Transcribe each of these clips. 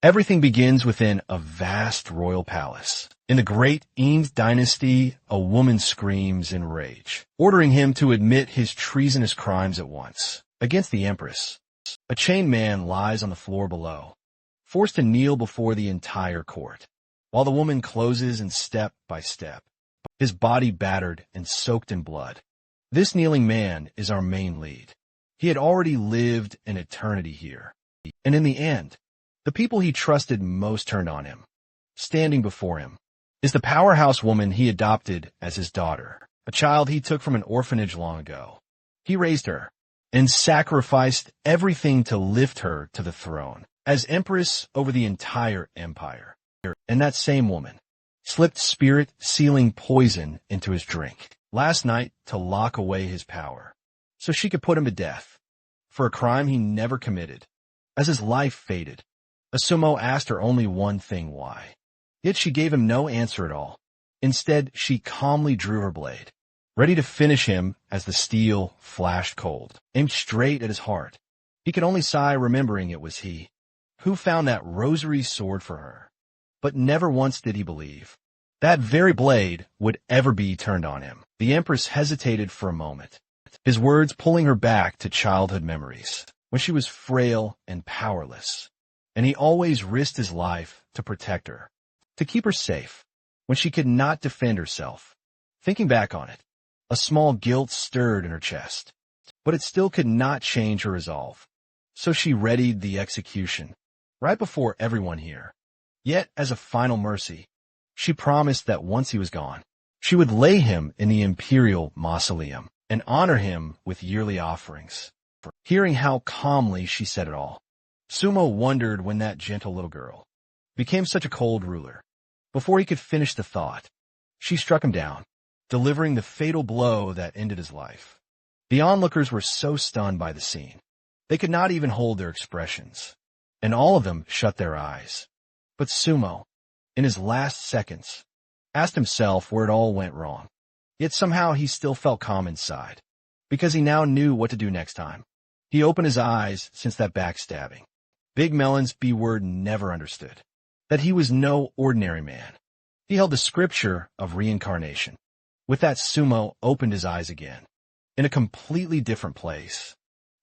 Everything begins within a vast royal palace. In the great Eames dynasty, a woman screams in rage, ordering him to admit his treasonous crimes at once. Against the empress, a chained man lies on the floor below, forced to kneel before the entire court, while the woman closes in step by step, his body battered and soaked in blood. This kneeling man is our main lead. He had already lived an eternity here, and in the end, the people he trusted most turned on him. Standing before him is the powerhouse woman he adopted as his daughter, a child he took from an orphanage long ago. He raised her and sacrificed everything to lift her to the throne as empress over the entire empire. And that same woman slipped spirit-sealing poison into his drink last night to lock away his power, so she could put him to death for a crime he never committed. As his life faded, Asuma asked her only one thing: why? Yet she gave him no answer at all. Instead, she calmly drew her blade, ready to finish him as the steel flashed cold, aimed straight at his heart. He could only sigh, remembering it was he who found that rosary sword for her. But never once did he believe that very blade would ever be turned on him. The empress hesitated for a moment, his words pulling her back to childhood memories, when she was frail and powerless, and he always risked his life to protect her, to keep her safe, when she could not defend herself. Thinking back on it, a small guilt stirred in her chest, but it still could not change her resolve. So she readied the execution, right before everyone here. Yet, as a final mercy, she promised that once he was gone, she would lay him in the imperial mausoleum and honor him with yearly offerings. Hearing how calmly she said it all, Sumo wondered when that gentle little girl became such a cold ruler. Before he could finish the thought, she struck him down, delivering the fatal blow that ended his life. The onlookers were so stunned by the scene, they could not even hold their expressions, and all of them shut their eyes. But Sumo, in his last seconds, asked himself where it all went wrong. Yet somehow he still felt calm inside, because he now knew what to do next time. He opened his eyes since that backstabbing. Big Melon's B-word never understood that he was no ordinary man. He held the scripture of reincarnation. With that, Sumo opened his eyes again, in a completely different place.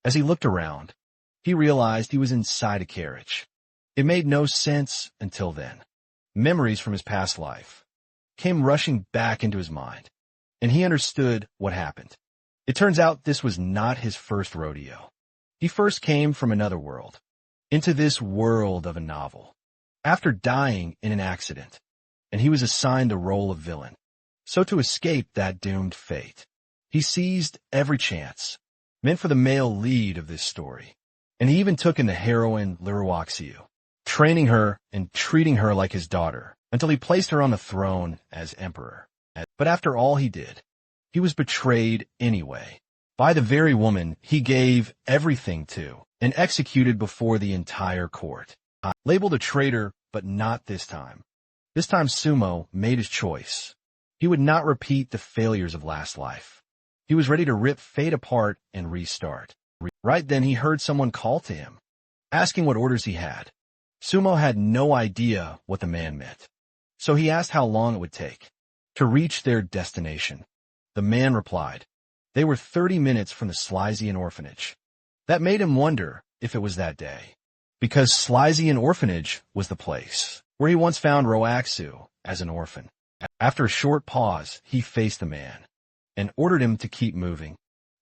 As he looked around, he realized he was inside a carriage. It made no sense until then. Memories from his past life came rushing back into his mind, and he understood what happened. It turns out this was not his first rodeo. He first came from another world, into this world of a novel, after dying in an accident, and he was assigned the role of villain. So to escape that doomed fate, he seized every chance, meant for the male lead of this story, and he even took in the heroine Liruaxiu, training her and treating her like his daughter, until he placed her on the throne as emperor. But after all he did, he was betrayed anyway, by the very woman he gave everything to, and executed before the entire court. Labeled a traitor, but not this time. This time Sumo made his choice. He would not repeat the failures of last life. He was ready to rip fate apart and restart. Right then he heard someone call to him, asking what orders he had. Sumo had no idea what the man meant, so he asked how long it would take to reach their destination. The man replied they were 30 minutes from the Slysian orphanage. That made him wonder if it was that day, because Slysian orphanage was the place where he once found Roaxu as an orphan. After a short pause, he faced the man and ordered him to keep moving,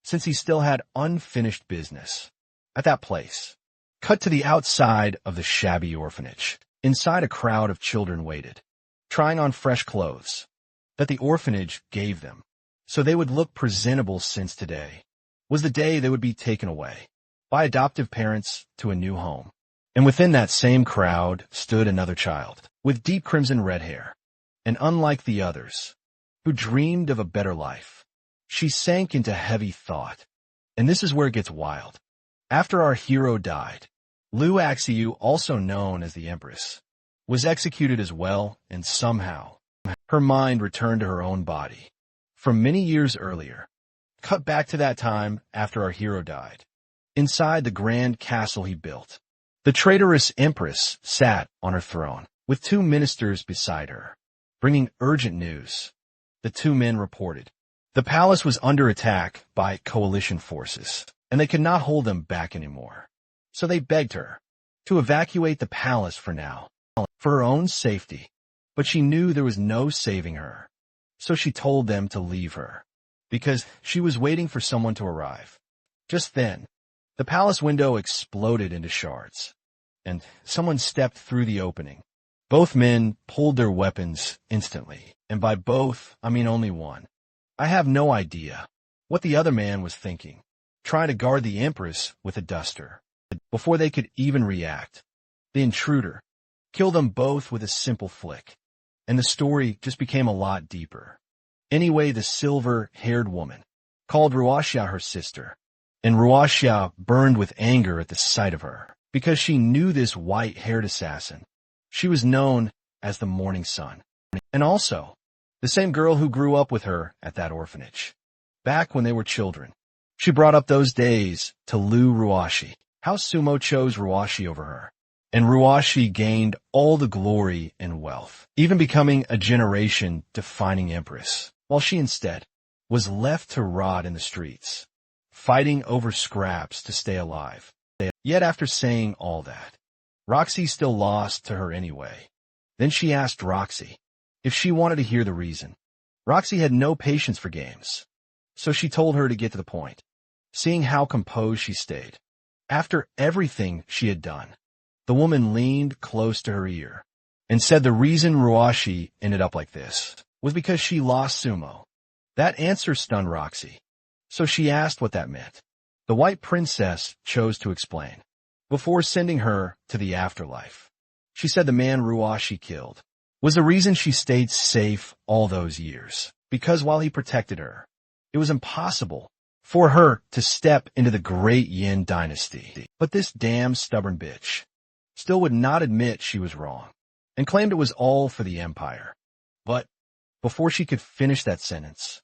since he still had unfinished business at that place. Cut to the outside of the shabby orphanage. Inside, a crowd of children waited, trying on fresh clothes that the orphanage gave them, so they would look presentable, since today was the day they would be taken away by adoptive parents to a new home. And within that same crowd stood another child with deep crimson red hair, and unlike the others, who dreamed of a better life, she sank into heavy thought. And this is where it gets wild. After our hero died, Liruaxiu, also known as the Empress, was executed as well, and somehow her mind returned to her own body from many years earlier. Cut back to that time after our hero died. Inside the grand castle he built, The traitorous empress sat on her throne, with 2 ministers beside her, bringing urgent news. The 2 men reported. The palace was under attack by coalition forces, and they could not hold them back anymore. So they begged her to evacuate the palace for now, for her own safety. But she knew there was no saving her. So she told them to leave her, because she was waiting for someone to arrive. Just then, the palace window exploded into shards, and someone stepped through the opening. Both men pulled their weapons instantly, and by both, I mean only one. I have no idea what the other man was thinking, trying to guard the empress with a duster. Before they could even react, the intruder killed them both with a simple flick, and the story just became a lot deeper. Anyway, the silver-haired woman called Ruashia her sister, and Ruashia burned with anger at the sight of her, because she knew this white-haired assassin. She was known as the Morning Sun, and also the same girl who grew up with her at that orphanage. Back when they were children, she brought up those days to Lu Ruashi, how Sumo chose Ruashi over her, and Ruashi gained all the glory and wealth, even becoming a generation-defining empress, while she instead was left to rot in the streets, fighting over scraps to stay alive. Yet after saying all that, Roxy still lost to her anyway. Then she asked Roxy if she wanted to hear the reason. Roxy had no patience for games, so she told her to get to the point, seeing how composed she stayed. After everything she had done, the woman leaned close to her ear and said the reason Ruashi ended up like this was because she lost Sumo. That answer stunned Roxy, so she asked what that meant. The White Princess chose to explain, before sending her to the afterlife. She said the man Ruashi killed was the reason she stayed safe all those years, because while he protected her, it was impossible for her to step into the great Yin dynasty. But this damn stubborn bitch still would not admit she was wrong, and claimed it was all for the empire. But before she could finish that sentence,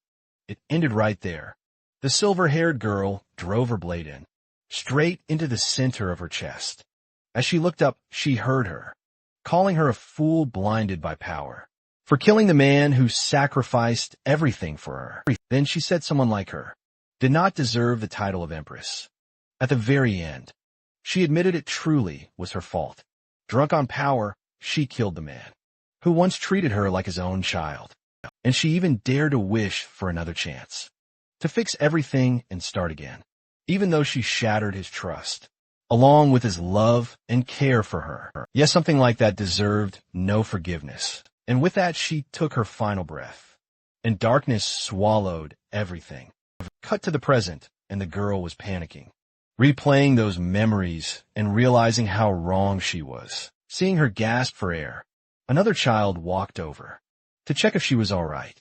it ended right there. The silver-haired girl drove her blade in, straight into the center of her chest. As she looked up, she heard her, calling her a fool blinded by power, for killing the man who sacrificed everything for her. Then she said someone like her did not deserve the title of empress. At the very end, she admitted it truly was her fault. Drunk on power, she killed the man who once treated her like his own child, and she even dared to wish for another chance, to fix everything and start again, even though she shattered his trust, along with his love and care for her. Yes, something like that deserved no forgiveness. And with that, she took her final breath, and darkness swallowed everything. Cut to the present, and the girl was panicking, replaying those memories and realizing how wrong she was. Seeing her gasp for air, another child walked over to check if she was all right.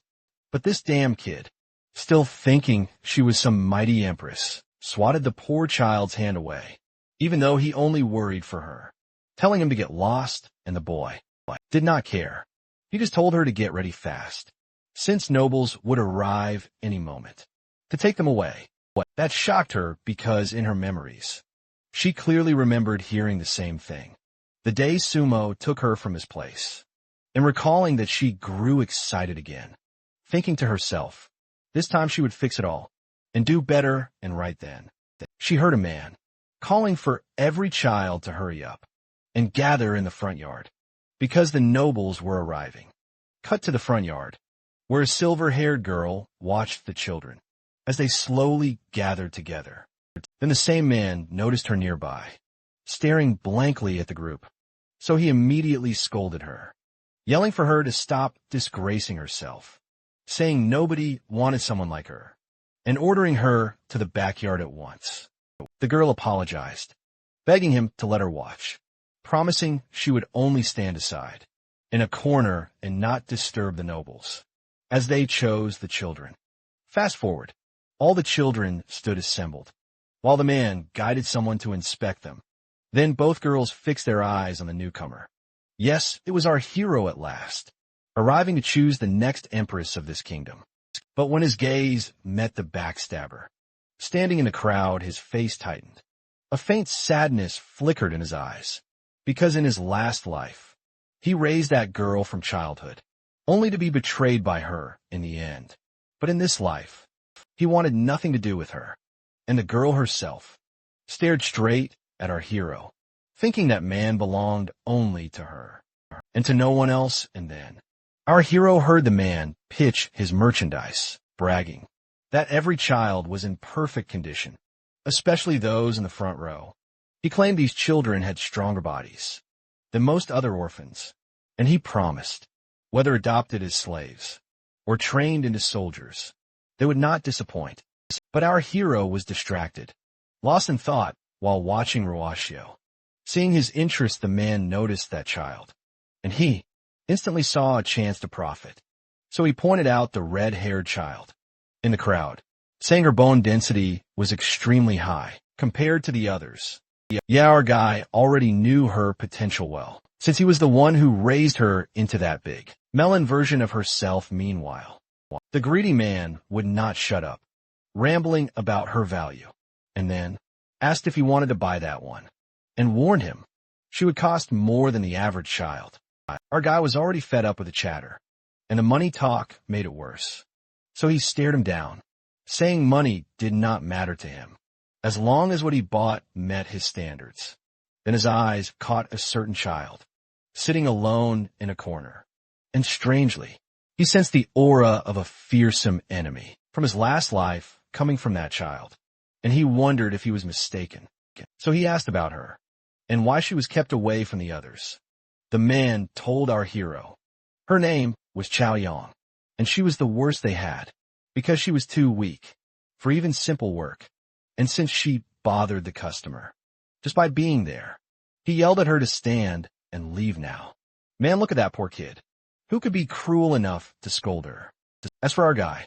But this damn kid, still thinking she was some mighty empress, swatted the poor child's hand away, even though he only worried for her, telling him to get lost, and the boy did not care. He just told her to get ready fast, since nobles would arrive any moment to take them away. That shocked her because in her memories, she clearly remembered hearing the same thing, the day Sumo took her from his place, and recalling that she grew excited again, thinking to herself, this time she would fix it all, and do better. And right then, she heard a man calling for every child to hurry up and gather in the front yard, because the nobles were arriving. Cut to the front yard, where a silver-haired girl watched the children as they slowly gathered together. Then the same man noticed her nearby, staring blankly at the group, so he immediately scolded her, yelling for her to stop disgracing herself, saying nobody wanted someone like her, and ordering her to the backyard at once. The girl apologized, begging him to let her watch, promising she would only stand aside, in a corner, and not disturb the nobles, as they chose the children. Fast forward, all the children stood assembled, while the man guided someone to inspect them. Then both girls fixed their eyes on the newcomer. Yes, it was our hero at last, arriving to choose the next empress of this kingdom. But when his gaze met the backstabber, standing in the crowd, his face tightened, A faint sadness flickered in his eyes, because in his last life, he raised that girl from childhood, only to be betrayed by her in the end. But in this life, he wanted nothing to do with her, and the girl herself stared straight at our hero, thinking that man belonged only to her, and to no one else. And then, our hero heard the man pitch his merchandise, bragging that every child was in perfect condition, especially those in the front row. He claimed these children had stronger bodies than most other orphans, and he promised, whether adopted as slaves or trained into soldiers, they would not disappoint. But our hero was distracted, lost in thought while watching Ruashio. Seeing his interest, the man noticed that child, and he instantly saw a chance to profit. So he pointed out the red-haired child in the crowd, saying her bone density was extremely high compared to the others. Yeah, our guy already knew her potential well, since he was the one who raised her into that big melon version of herself. Meanwhile, the greedy man would not shut up, rambling about her value, and then asked if he wanted to buy that one, and warned him she would cost more than the average child. Our guy was already fed up with the chatter, and the money talk made it worse. So he stared him down, saying money did not matter to him, as long as what he bought met his standards. Then his eyes caught a certain child, sitting alone in a corner, and strangely, he sensed the aura of a fearsome enemy from his last life coming from that child, and he wondered if he was mistaken. So he asked about her, and why she was kept away from the others. The man told our hero her name was Chao Yang, and she was the worst they had, because she was too weak for even simple work, and since she bothered the customer just by being there, he yelled at her to stand and leave now. Man, look at that poor kid. Who could be cruel enough to scold her? As for our guy,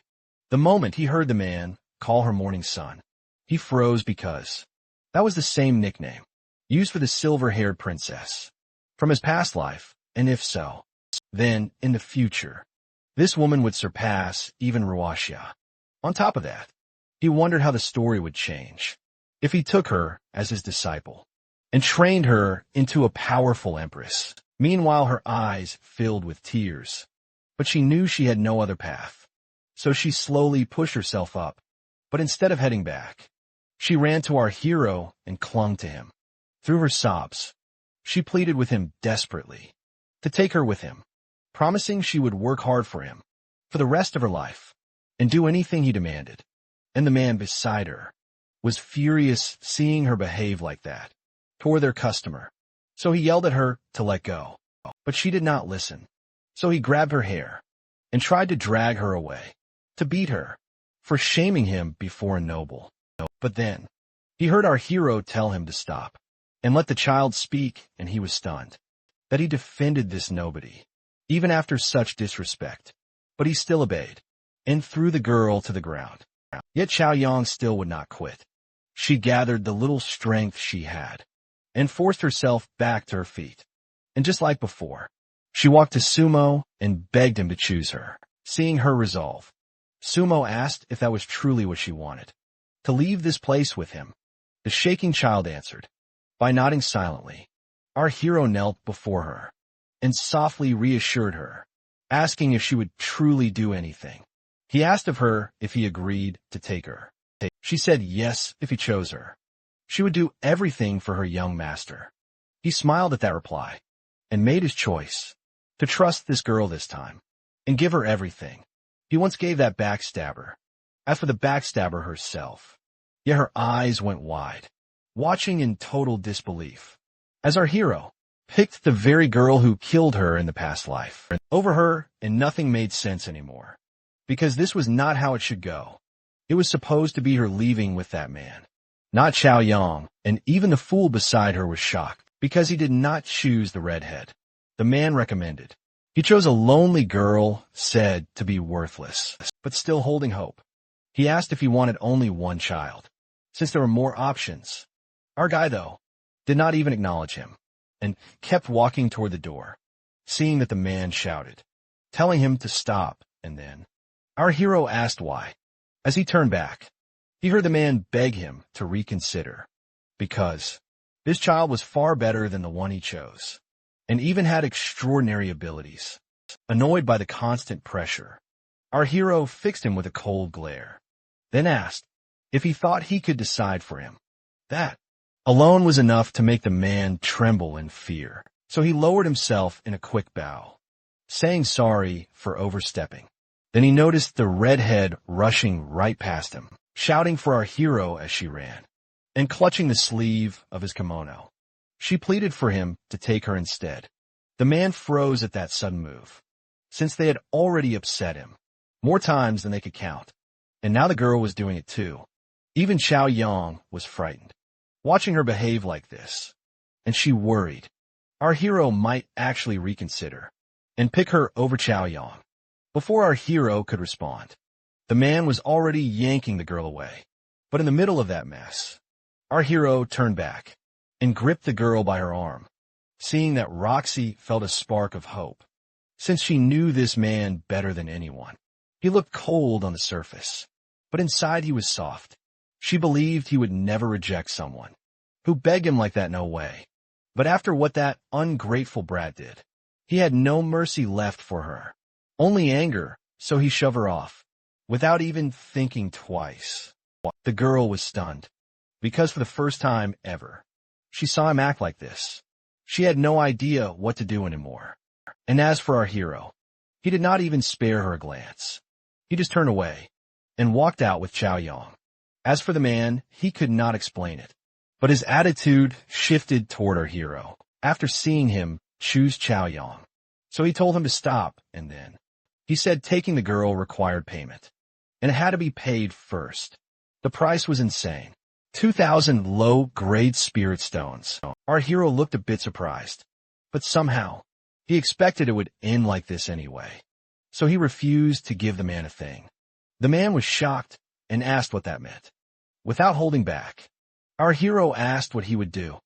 the moment he heard the man call her morning sun, he froze, because that was the same nickname used for the silver-haired princess from his past life, and if so, then, in the future, this woman would surpass even Ruashia. On top of that, he wondered how the story would change if he took her as his disciple and trained her into a powerful empress. Meanwhile, her eyes filled with tears, but she knew she had no other path. So she slowly pushed herself up, but instead of heading back, she ran to our hero and clung to him. Through her sobs, she pleaded with him desperately to take her with him, promising she would work hard for him for the rest of her life and do anything he demanded. And the man beside her was furious seeing her behave like that toward their customer. So he yelled at her to let go, but she did not listen. So he grabbed her hair and tried to drag her away, to beat her for shaming him before a noble. But then he heard our hero tell him to stop and let the child speak, and he was stunned that he defended this nobody, even after such disrespect. But he still obeyed and threw the girl to the ground. Yet Chao Yang still would not quit. She gathered the little strength she had and forced herself back to her feet. And just like before, she walked to Sumo and begged him to choose her. Seeing her resolve, Sumo asked if that was truly what she wanted, to leave this place with him. The shaking child answered by nodding silently. Our hero knelt before her and softly reassured her, asking if she would truly do anything. He asked of her if he agreed to take her. She said yes if he chose her. She would do everything for her young master. He smiled at that reply and made his choice to trust this girl this time and give her everything he once gave that backstabber. As for the backstabber herself, yet her eyes went wide, watching in total disbelief, as our hero picked the very girl who killed her in the past life over her, and nothing made sense anymore, because this was not how it should go. It was supposed to be her leaving with that man, not Chao Yang, and even the fool beside her was shocked, because he did not choose the redhead the man recommended. He chose a lonely girl said to be worthless, but still holding hope. He asked if he wanted only one child, since there were more options. Our guy, though, did not even acknowledge him, and kept walking toward the door, seeing that the man shouted, telling him to stop, and then our hero asked why. As he turned back, he heard the man beg him to reconsider, because this child was far better than the one he chose, and even had extraordinary abilities. Annoyed by the constant pressure, our hero fixed him with a cold glare, then asked if he thought he could decide for him. That alone was enough to make the man tremble in fear, so he lowered himself in a quick bow, saying sorry for overstepping. Then he noticed the redhead rushing right past him, shouting for our hero as she ran, and clutching the sleeve of his kimono. She pleaded for him to take her instead. The man froze at that sudden move, since they had already upset him more times than they could count, and now the girl was doing it too. Even Xiao Yang was frightened, watching her behave like this, and she worried our hero might actually reconsider and pick her over Xiao Yang. Before our hero could respond, the man was already yanking the girl away. But in the middle of that mess, our hero turned back and gripped the girl by her arm, seeing that Roxy felt a spark of hope, since she knew this man better than anyone. He looked cold on the surface, but inside he was soft. She believed he would never reject someone who begged him like that, no way. But after what that ungrateful brat did, he had no mercy left for her, only anger, so he shoved her off, without even thinking twice. The girl was stunned, because for the first time ever, she saw him act like this. She had no idea what to do anymore. And as for our hero, he did not even spare her a glance. He just turned away and walked out with Xiao Yang. As for the man, he could not explain it, but his attitude shifted toward our hero after seeing him choose Xiao Yang. So he told him to stop, and then he said taking the girl required payment, and it had to be paid first. The price was insane. 2,000 low-grade spirit stones. Our hero looked a bit surprised, but somehow he expected it would end like this anyway, so he refused to give the man a thing. The man was shocked and asked what that meant. Without holding back, our hero asked what he would do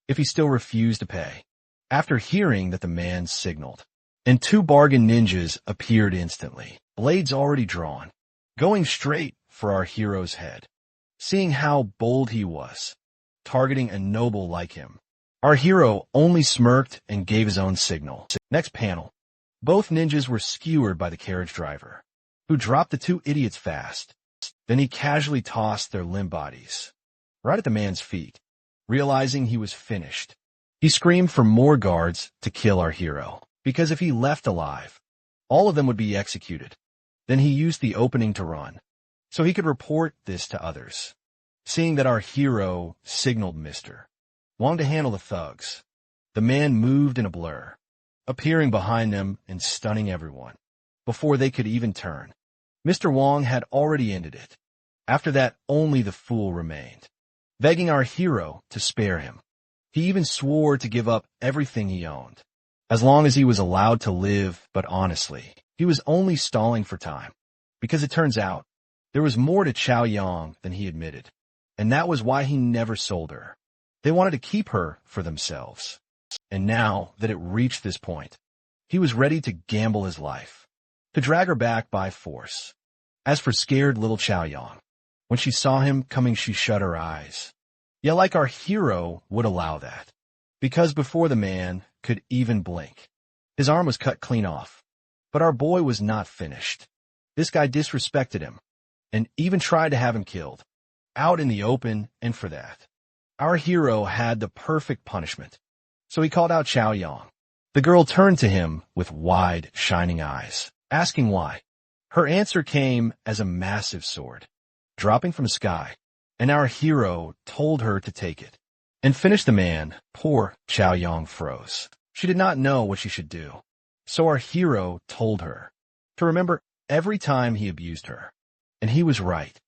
if he still refused to pay. After hearing that, the man signaled, and 2 bargain ninjas appeared instantly, blades already drawn, going straight for our hero's head. Seeing how bold he was, targeting a noble like him, our hero only smirked and gave his own signal. Next panel, both ninjas were skewered by the carriage driver, who dropped the 2 idiots fast. Then he casually tossed their limp bodies right at the man's feet. Realizing he was finished, he screamed for more guards to kill our hero, because if he left alive, all of them would be executed. Then he used the opening to run, so he could report this to others. Seeing that our hero signaled Mr. Wong to handle the thugs, the man moved in a blur, appearing behind them and stunning everyone before they could even turn. Mr. Wong had already ended it. After that, only the fool remained, begging our hero to spare him. He even swore to give up everything he owned, as long as he was allowed to live, but honestly, he was only stalling for time, because it turns out there was more to Xiao Yang than he admitted, and that was why he never sold her. They wanted to keep her for themselves. And now that it reached this point, he was ready to gamble his life, to drag her back by force. As for scared little Xiao Yang, when she saw him coming, she shut her eyes. Yeah, like our hero would allow that, because before the man could even blink, his arm was cut clean off. But our boy was not finished. This guy disrespected him, and even tried to have him killed, out in the open, and for that, our hero had the perfect punishment. So he called out Xiao Yang. The girl turned to him with wide, shining eyes, asking why. Her answer came as a massive sword, dropping from the sky, and our hero told her to take it and finish the man. Poor Xiao Yang froze. She did not know what she should do. So our hero told her to remember every time he abused her. And he was right.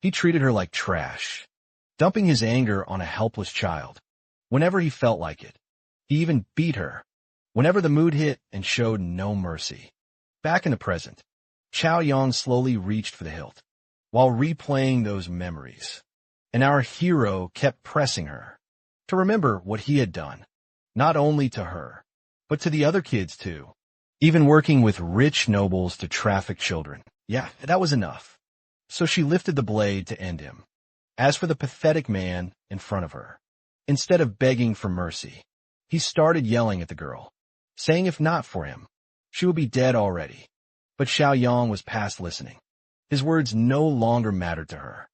He treated her like trash, dumping his anger on a helpless child whenever he felt like it. He even beat her whenever the mood hit and showed no mercy. Back in the present, Xiao Yang slowly reached for the hilt while replaying those memories. And our hero kept pressing her to remember what he had done, not only to her, but to the other kids too. Even working with rich nobles to traffic children. Yeah, that was enough. So she lifted the blade to end him. As for the pathetic man in front of her, Instead of begging for mercy, he started yelling at the girl, saying if not for him, she would be dead already. But Xiaoyang was past listening. His words no longer mattered to her.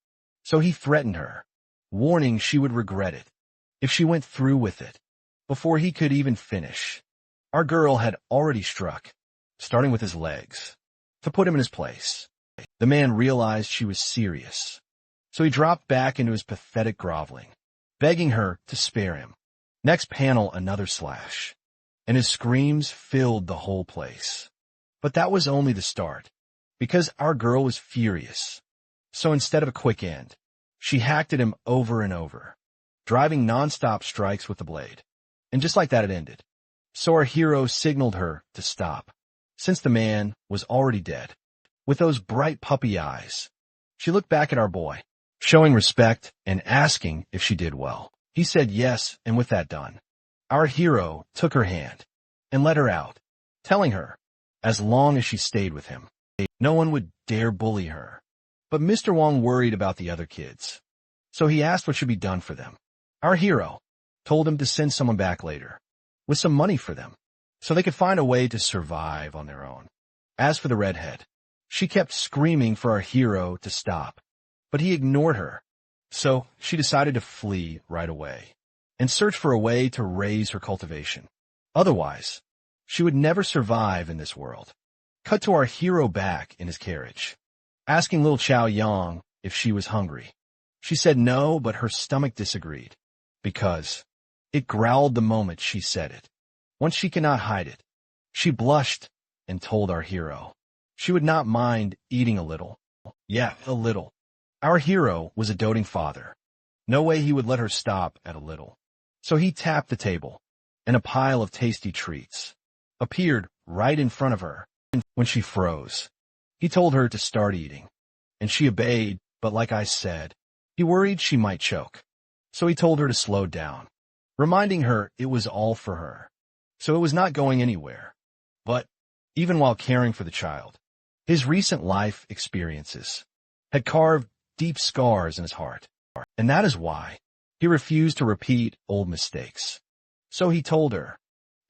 So he threatened her, warning she would regret it if she went through with it. Before he could even finish, our girl had already struck, starting with his legs, to put him in his place. The man realized she was serious, so he dropped back into his pathetic groveling, begging her to spare him. Next panel, another slash, and his screams filled the whole place. But that was only the start, because our girl was furious. So instead of a quick end, she hacked at him over and over, driving non-stop strikes with the blade. And just like that it ended. So our hero signaled her to stop, since the man was already dead. With those bright puppy eyes, she looked back at our boy, showing respect and asking if she did well. He said yes, and with that done, our hero took her hand and led her out, telling her, as long as she stayed with him, no one would dare bully her. But Mr. Wong worried about the other kids, so he asked what should be done for them. Our hero told him to send someone back later, with some money for them, so they could find a way to survive on their own. As for the redhead, she kept screaming for our hero to stop, but he ignored her. So she decided to flee right away and search for a way to raise her cultivation. Otherwise, she would never survive in this world. Cut to our hero back in his carriage, asking little Xiaoyang if she was hungry. She said no, but her stomach disagreed, because it growled the moment she said it. Once she cannot hide it, she blushed and told our hero she would not mind eating a little. Yeah, a little. Our hero was a doting father. No way he would let her stop at a little. So he tapped the table, and a pile of tasty treats appeared right in front of her. When she froze, he told her to start eating, and she obeyed, but like I said, he worried she might choke. So he told her to slow down, reminding her it was all for her, so it was not going anywhere. But even while caring for the child, his recent life experiences had carved deep scars in his heart, and that is why he refused to repeat old mistakes. So he told her,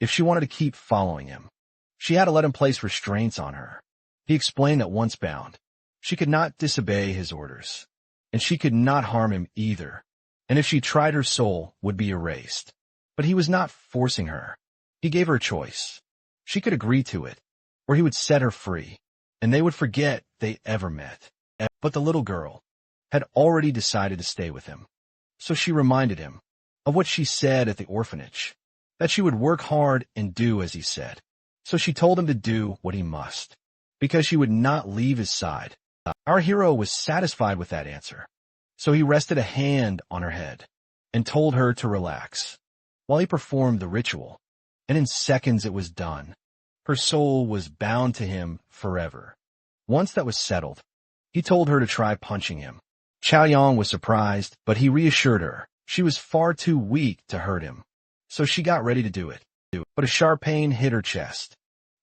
if she wanted to keep following him, she had to let him place restraints on her. He explained that once bound, she could not disobey his orders, and she could not harm him either, and if she tried, her soul would be erased. But he was not forcing her. He gave her a choice. She could agree to it, or he would set her free, and they would forget they ever met. But the little girl had already decided to stay with him, so she reminded him of what she said at the orphanage, that she would work hard and do as he said. So she told him to do what he must, because she would not leave his side. Our hero was satisfied with that answer, so he rested a hand on her head and told her to relax, while he performed the ritual, and in seconds it was done. Her soul was bound to him forever. Once that was settled, he told her to try punching him. Xiaoyang was surprised, but he reassured her she was far too weak to hurt him, so she got ready to do it. But a sharp pain hit her chest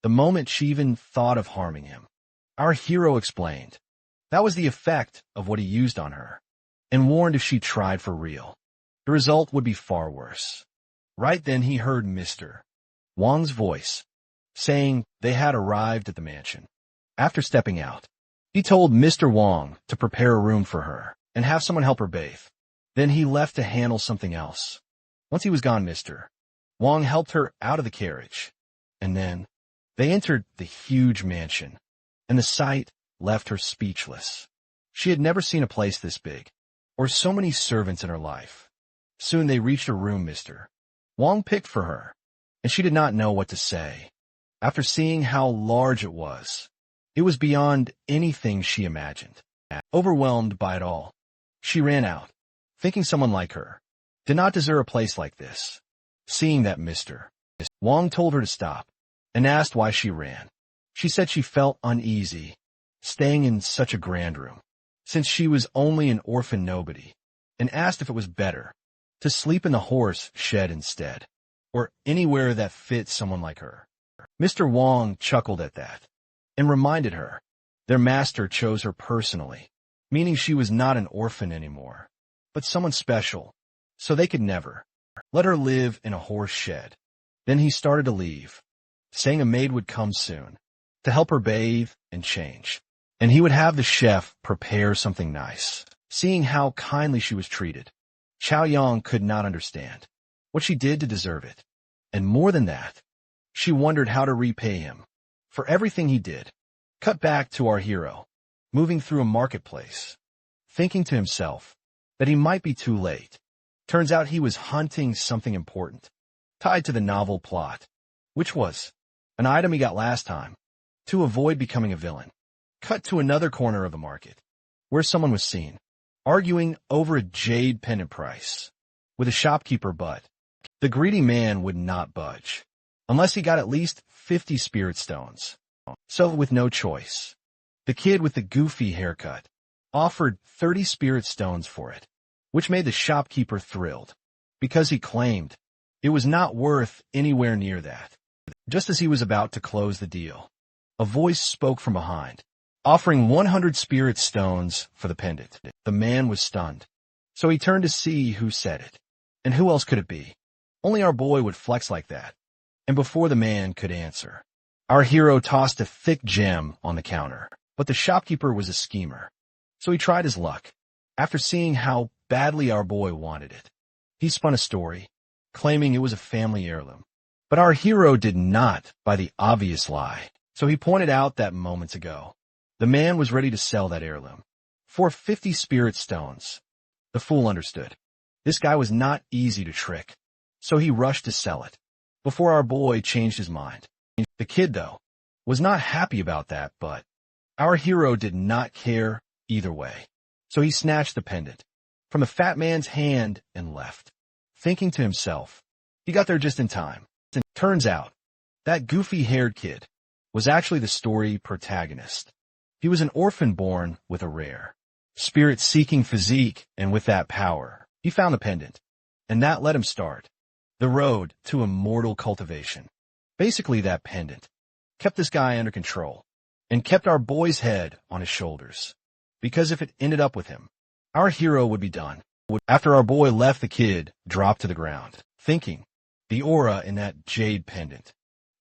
the moment she even thought of harming him. Our hero explained that was the effect of what he used on her, and warned if she tried for real, the result would be far worse. Right then he heard Mr. Wang's voice, saying they had arrived at the mansion. After stepping out, he told Mr. Wang to prepare a room for her and have someone help her bathe. Then he left to handle something else. Once he was gone, Mr. Wang helped her out of the carriage, and then they entered the huge mansion, and the sight left her speechless. She had never seen a place this big, or so many servants in her life. Soon they reached a room Mr. Wang picked for her, and she did not know what to say. After seeing how large it was beyond anything she imagined. Overwhelmed by it all, she ran out, thinking someone like her did not deserve a place like this. Seeing that Mr. Wang told her to stop and asked why she ran. She said she felt uneasy staying in such a grand room, since she was only an orphan nobody, and asked if it was better to sleep in the horse shed instead, or anywhere that fit someone like her. Mr. Wang chuckled at that and reminded her their master chose her personally, meaning she was not an orphan anymore, but someone special, so they could never let her live in a horse shed. Then he started to leave, saying a maid would come soon to help her bathe and change, and he would have the chef prepare something nice. Seeing how kindly she was treated, Chow Yong could not understand what she did to deserve it, and more than that, she wondered how to repay him for everything he did. Cut back to our hero, moving through a marketplace, thinking to himself that he might be too late. Turns out he was hunting something important, tied to the novel plot, which was an item he got last time, to avoid becoming a villain. Cut to another corner of the market, where someone was seen, arguing over a jade pendant price with a shopkeeper, but the greedy man would not budge unless he got at least 50 spirit stones. So with no choice, the kid with the goofy haircut offered 30 spirit stones for it, which made the shopkeeper thrilled because he claimed it was not worth anywhere near that. Just as he was about to close the deal, a voice spoke from behind, offering 100 spirit stones for the pendant. The man was stunned, so he turned to see who said it. And who else could it be? Only our boy would flex like that. And before the man could answer, our hero tossed a thick gem on the counter. But the shopkeeper was a schemer, so he tried his luck. After seeing how badly our boy wanted it, he spun a story, claiming it was a family heirloom. But our hero did not buy the obvious lie, so he pointed out that moments ago, the man was ready to sell that heirloom for 50 spirit stones. The fool understood. This guy was not easy to trick, so he rushed to sell it before our boy changed his mind. The kid, though, was not happy about that, but our hero did not care either way. So he snatched the pendant from the fat man's hand and left, thinking to himself, he got there just in time. And turns out, that goofy-haired kid was actually the story protagonist. He was an orphan born with a rare, spirit-seeking physique, and with that power, he found the pendant, and that let him start the road to immortal cultivation. Basically, that pendant kept this guy under control and kept our boy's head on his shoulders, because if it ended up with him, our hero would be done. After our boy left, the kid dropped to the ground, thinking the aura in that jade pendant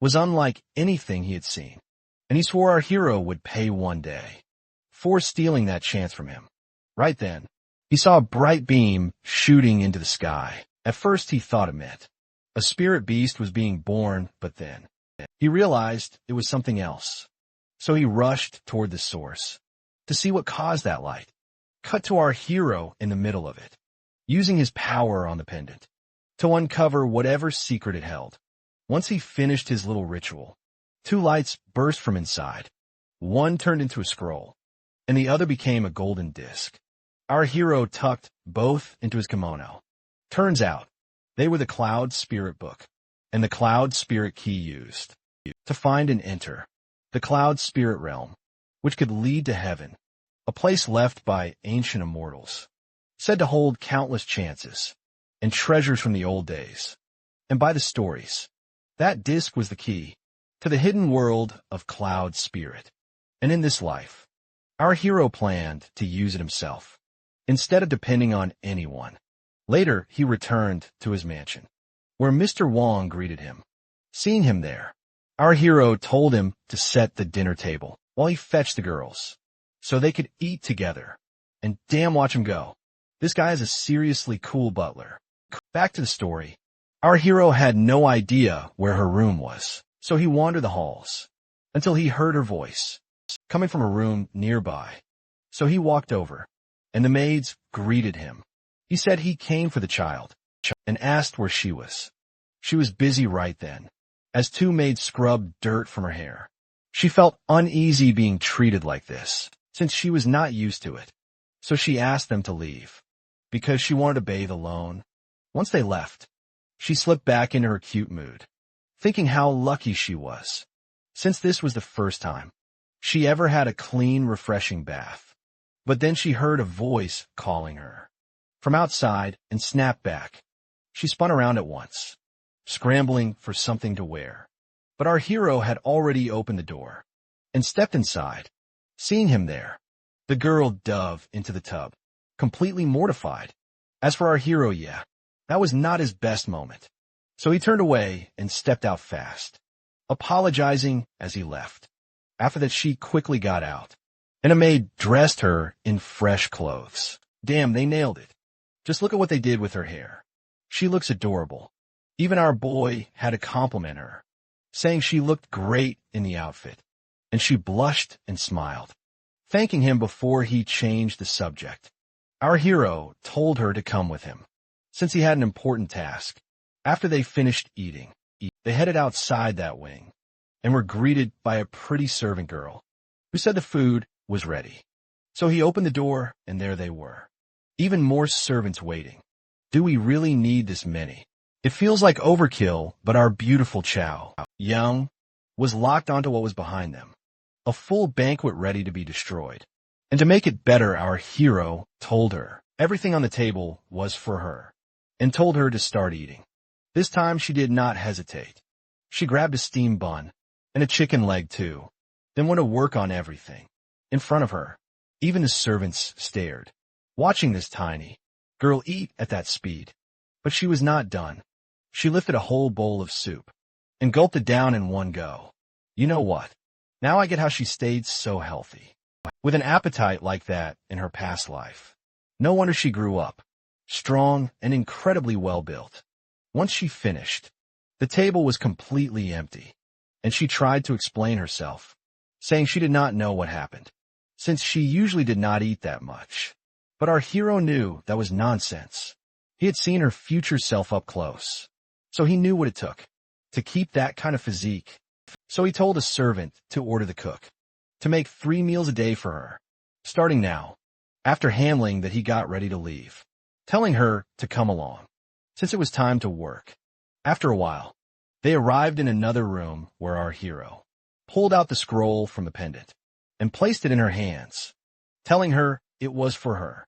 was unlike anything he had seen, and he swore our hero would pay one day for stealing that chance from him. Right then, he saw a bright beam shooting into the sky. At first, he thought it meant a spirit beast was being born, but then he realized it was something else. So he rushed toward the source to see what caused that light. Cut to our hero in the middle of it, using his power on the pendant to uncover whatever secret it held. Once he finished his little ritual, two lights burst from inside. One turned into a scroll, and the other became a golden disc. Our hero tucked both into his kimono. Turns out, they were the Cloud Spirit Book and the Cloud Spirit Key used to find and enter the Cloud Spirit Realm, which could lead to heaven, a place left by ancient immortals, said to hold countless chances and treasures from the old days. And by the stories, that disc was the key to the hidden world of Cloud Spirit. And in this life, our hero planned to use it himself, instead of depending on anyone. Later, he returned to his mansion, where Mr. Wong greeted him. Seeing him there, our hero told him to set the dinner table while he fetched the girls, so they could eat together. And damn, watch him go. This guy is a seriously cool butler. Back to the story. Our hero had no idea where her room was, so he wandered the halls until he heard her voice coming from a room nearby. So he walked over, and the maids greeted him. He said he came for the child and asked where she was. She was busy right then, as two maids scrubbed dirt from her hair. She felt uneasy being treated like this, since she was not used to it. So she asked them to leave, because she wanted to bathe alone. Once they left, she slipped back into her cute mood, thinking how lucky she was, since this was the first time she ever had a clean, refreshing bath. But then she heard a voice calling her from outside and snapped back. She spun around at once, scrambling for something to wear. But our hero had already opened the door and stepped inside. Seeing him there, the girl dove into the tub, completely mortified. As for our hero, yeah, That was not his best moment. So he turned away and stepped out fast, apologizing as he left. After that, she quickly got out, and a maid dressed her in fresh clothes. Damn, they nailed it. Just look at what they did with her hair. She looks adorable. Even our boy had to compliment her, saying she looked great in the outfit, and she blushed and smiled, thanking him before he changed the subject. Our hero told her to come with him, since he had an important task. After they finished eating, they headed outside that wing, and were greeted by a pretty servant girl, who said the food was ready. So he opened the door, and there they were. Even more servants waiting. Do we really need this many? It feels like overkill, but our beautiful Chow Young was locked onto what was behind them, a full banquet ready to be destroyed. And to make it better, our hero told her everything on the table was for her, and told her to start eating. This time she did not hesitate. She grabbed a steamed bun, and a chicken leg too, then went to work on everything. In front of her, even the servants stared, watching this tiny girl eat at that speed. But she was not done. She lifted a whole bowl of soup, and gulped it down in one go. You know what? Now I get how she stayed so healthy, with an appetite like that in her past life. No wonder she grew up, strong and incredibly well-built. Once she finished, the table was completely empty, and she tried to explain herself, saying she did not know what happened, since she usually did not eat that much. But our hero knew that was nonsense. He had seen her future self up close, so he knew what it took to keep that kind of physique. So he told a servant to order the cook to make 3 meals a day for her, starting now, after handling that he got ready to leave, telling her to come along, since it was time to work. After a while, they arrived in another room where our hero pulled out the scroll from the pendant and placed it in her hands, telling her it was for her.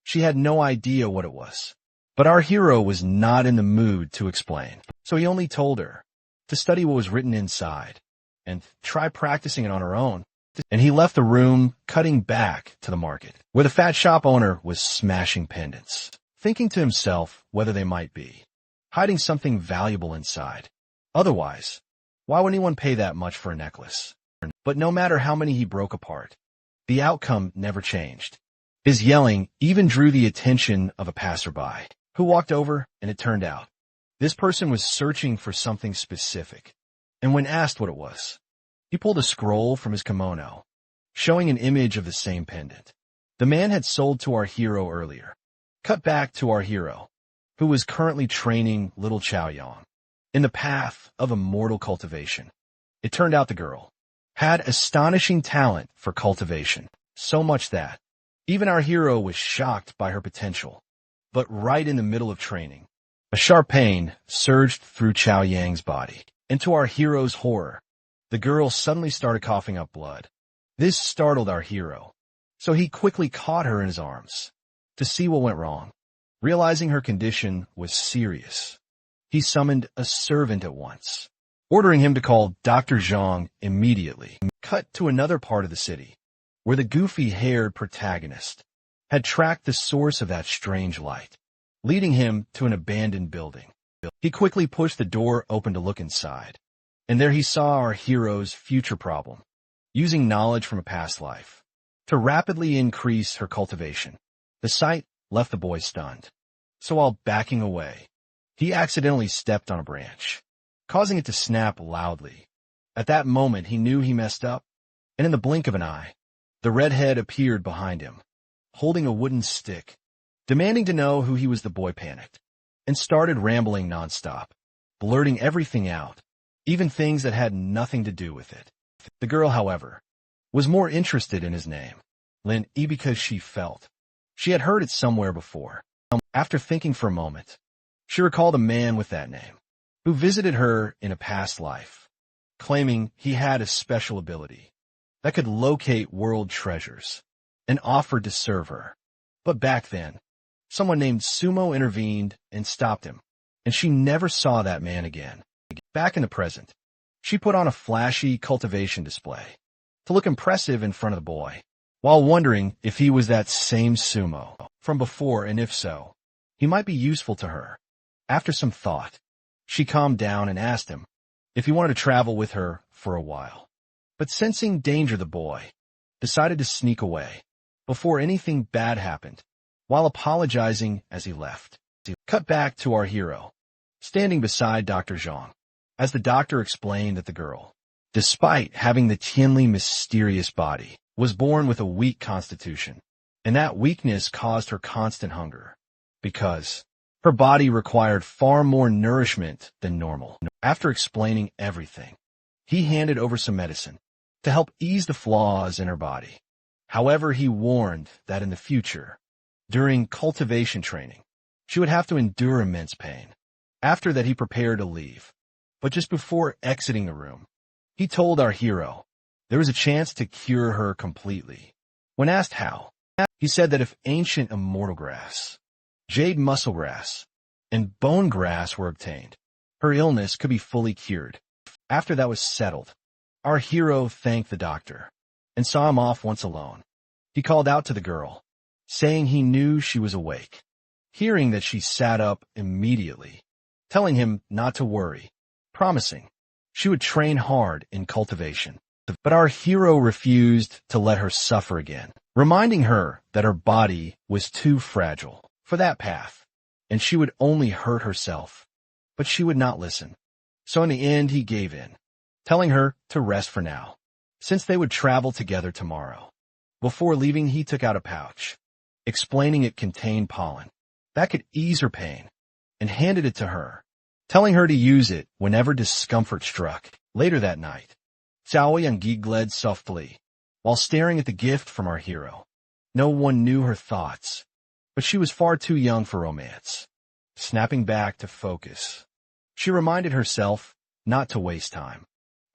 She had no idea what it was, but our hero was not in the mood to explain, so he only told her to study what was written inside and try practicing it on her own. And he left the room, cutting back to the market, where the fat shop owner was smashing pendants, thinking to himself whether they might be hiding something valuable inside. Otherwise, why would anyone pay that much for a necklace? But no matter how many he broke apart, the outcome never changed. His yelling even drew the attention of a passerby, who walked over, and it turned out this person was searching for something specific. And when asked what it was, he pulled a scroll from his kimono, showing an image of the same pendant the man had sold to our hero earlier. Cut back to our hero, who was currently training little Chow Yong in the path of immortal cultivation. It turned out the girl had astonishing talent for cultivation, so much that even our hero was shocked by her potential. But right in the middle of training, a sharp pain surged through Chow Yang's body, and to our hero's horror, the girl suddenly started coughing up blood. This startled our hero, so he quickly caught her in his arms to see what went wrong. Realizing her condition was serious, he summoned a servant at once, ordering him to call Dr. Zhang immediately. Cut to another part of the city, where the goofy-haired protagonist had tracked the source of that strange light, leading him to an abandoned building. He quickly pushed the door open to look inside, and there he saw our hero's future problem, using knowledge from a past life to rapidly increase her cultivation. The sight left the boy stunned, so while backing away, he accidentally stepped on a branch, causing it to snap loudly. At that moment, he knew he messed up, and in the blink of an eye, the redhead appeared behind him, holding a wooden stick. Demanding to know who he was, the boy panicked and started rambling nonstop, blurting everything out, even things that had nothing to do with it. The girl, however, was more interested in his name, Lin E, because she felt she had heard it somewhere before. After thinking for a moment, she recalled a man with that name, who visited her in a past life, claiming he had a special ability that could locate world treasures, and offered to serve her. But back then, someone named Sumo intervened and stopped him, and she never saw that man again. Back in the present, she put on a flashy cultivation display to look impressive in front of the boy, while wondering if he was that same Sumo from before, and if so, he might be useful to her. After some thought, she calmed down and asked him if he wanted to travel with her for a while. But sensing danger, the boy decided to sneak away before anything bad happened, while apologizing as he left. Cut back to our hero, standing beside Dr. Zhang, as the doctor explained that the girl, despite having the Tianli mysterious body, was born with a weak constitution, and that weakness caused her constant hunger, because her body required far more nourishment than normal. After explaining everything, he handed over some medicine to help ease the flaws in her body. However, he warned that in the future, during cultivation training, she would have to endure immense pain. After that, he prepared to leave. But just before exiting the room, he told our hero there was a chance to cure her completely. When asked how, he said that if ancient immortal grass, jade muscle grass, and bone grass were obtained, her illness could be fully cured. After that was settled, our hero thanked the doctor and saw him off once alone. He called out to the girl, saying he knew she was awake. Hearing that, she sat up immediately, telling him not to worry, promising she would train hard in cultivation. But our hero refused to let her suffer again, reminding her that her body was too fragile for that path, and she would only hurt herself. But she would not listen. So in the end, he gave in, telling her to rest for now, since they would travel together tomorrow. Before leaving, he took out a pouch, explaining it contained pollen that could ease her pain, and handed it to her, telling her to use it whenever discomfort struck. Later that night, Xiao Yang giggled softly, while staring at the gift from our hero. No one knew her thoughts, but she was far too young for romance. Snapping back to focus, she reminded herself not to waste time,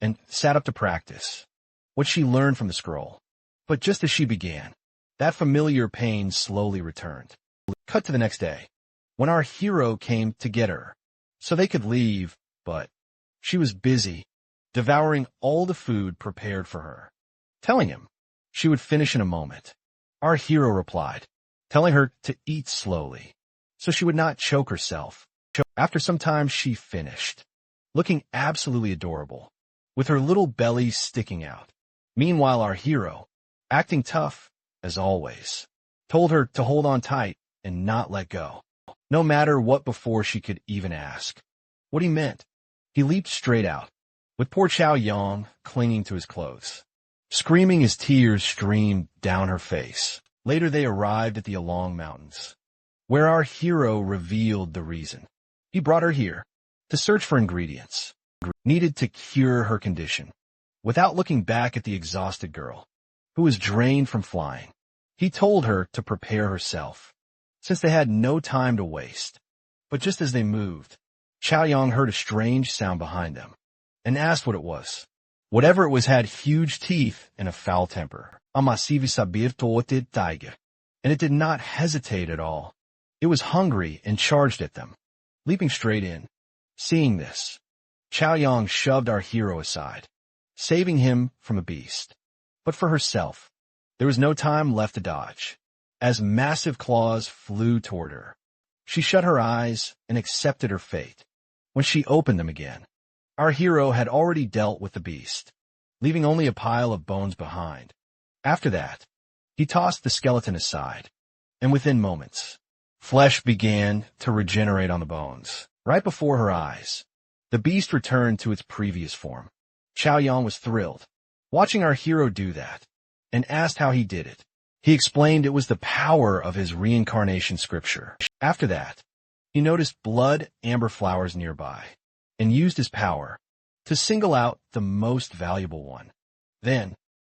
and sat up to practice what she learned from the scroll. But just as she began, that familiar pain slowly returned. Cut to the next day, when our hero came to get her, so they could leave, but she was busy, devouring all the food prepared for her, telling him she would finish in a moment. Our hero replied, telling her to eat slowly, so she would not choke herself. After some time, she finished, looking absolutely adorable, with her little belly sticking out. Meanwhile, our hero, acting tough, as always, told her to hold on tight and not let go, no matter what, before she could even ask what he meant. He leaped straight out, with poor Chao Yang clinging to his clothes, screaming as tears streamed down her face. Later, they arrived at the Along Mountains, where our hero revealed the reason he brought her here, to search for ingredients needed to cure her condition. Without looking back at the exhausted girl, who was drained from flying, he told her to prepare herself, since they had no time to waste. But just as they moved, Chao Yang heard a strange sound behind them, and asked what it was. Whatever it was had huge teeth and a foul temper. Tiger, and it did not hesitate at all. It was hungry and charged at them, leaping straight in. Seeing this, Chao Yang shoved our hero aside, saving him from a beast. But for herself, there was no time left to dodge, as massive claws flew toward her. She shut her eyes and accepted her fate. When she opened them again, our hero had already dealt with the beast, leaving only a pile of bones behind. After that, he tossed the skeleton aside, and within moments, flesh began to regenerate on the bones. Right before her eyes, the beast returned to its previous form. Chao Yang was thrilled, watching our hero do that, and asked how he did it. He explained it was the power of his reincarnation scripture. After that, he noticed blood amber flowers nearby, and used his power to single out the most valuable one. Then,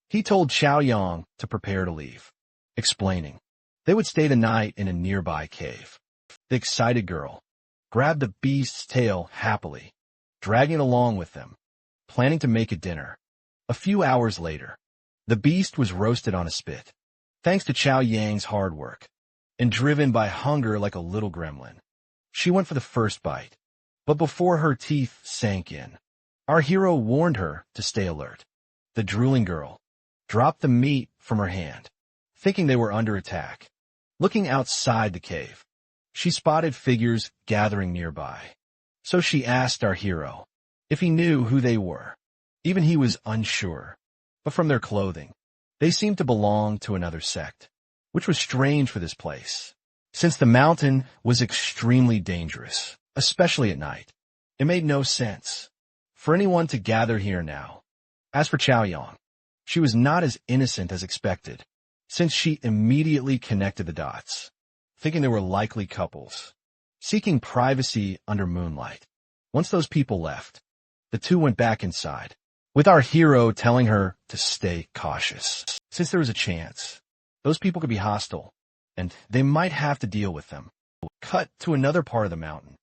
he told Chao Yang to prepare to leave, explaining they would stay the night in a nearby cave. The excited girl grabbed the beast's tail happily, dragging it along with them, planning to make it dinner. A few hours later, the beast was roasted on a spit, thanks to Chao Yang's hard work, and driven by hunger like a little gremlin. She went for the first bite, but before her teeth sank in, our hero warned her to stay alert. The drooling girl dropped the meat from her hand, thinking they were under attack. Looking outside the cave, She spotted figures gathering nearby. So she asked our hero if he knew who they were. Even he was unsure, but from their clothing, they seemed to belong to another sect, which was strange for this place, since the mountain was extremely dangerous, especially at night. It made no sense for anyone to gather here now. As for Chaoyang, she was not as innocent as expected, since she immediately connected the dots, thinking they were likely couples, seeking privacy under moonlight. Once those people left, the two went back inside, with our hero telling her to stay cautious, since there was a chance those people could be hostile, and they might have to deal with them. Cut to another part of the mountain,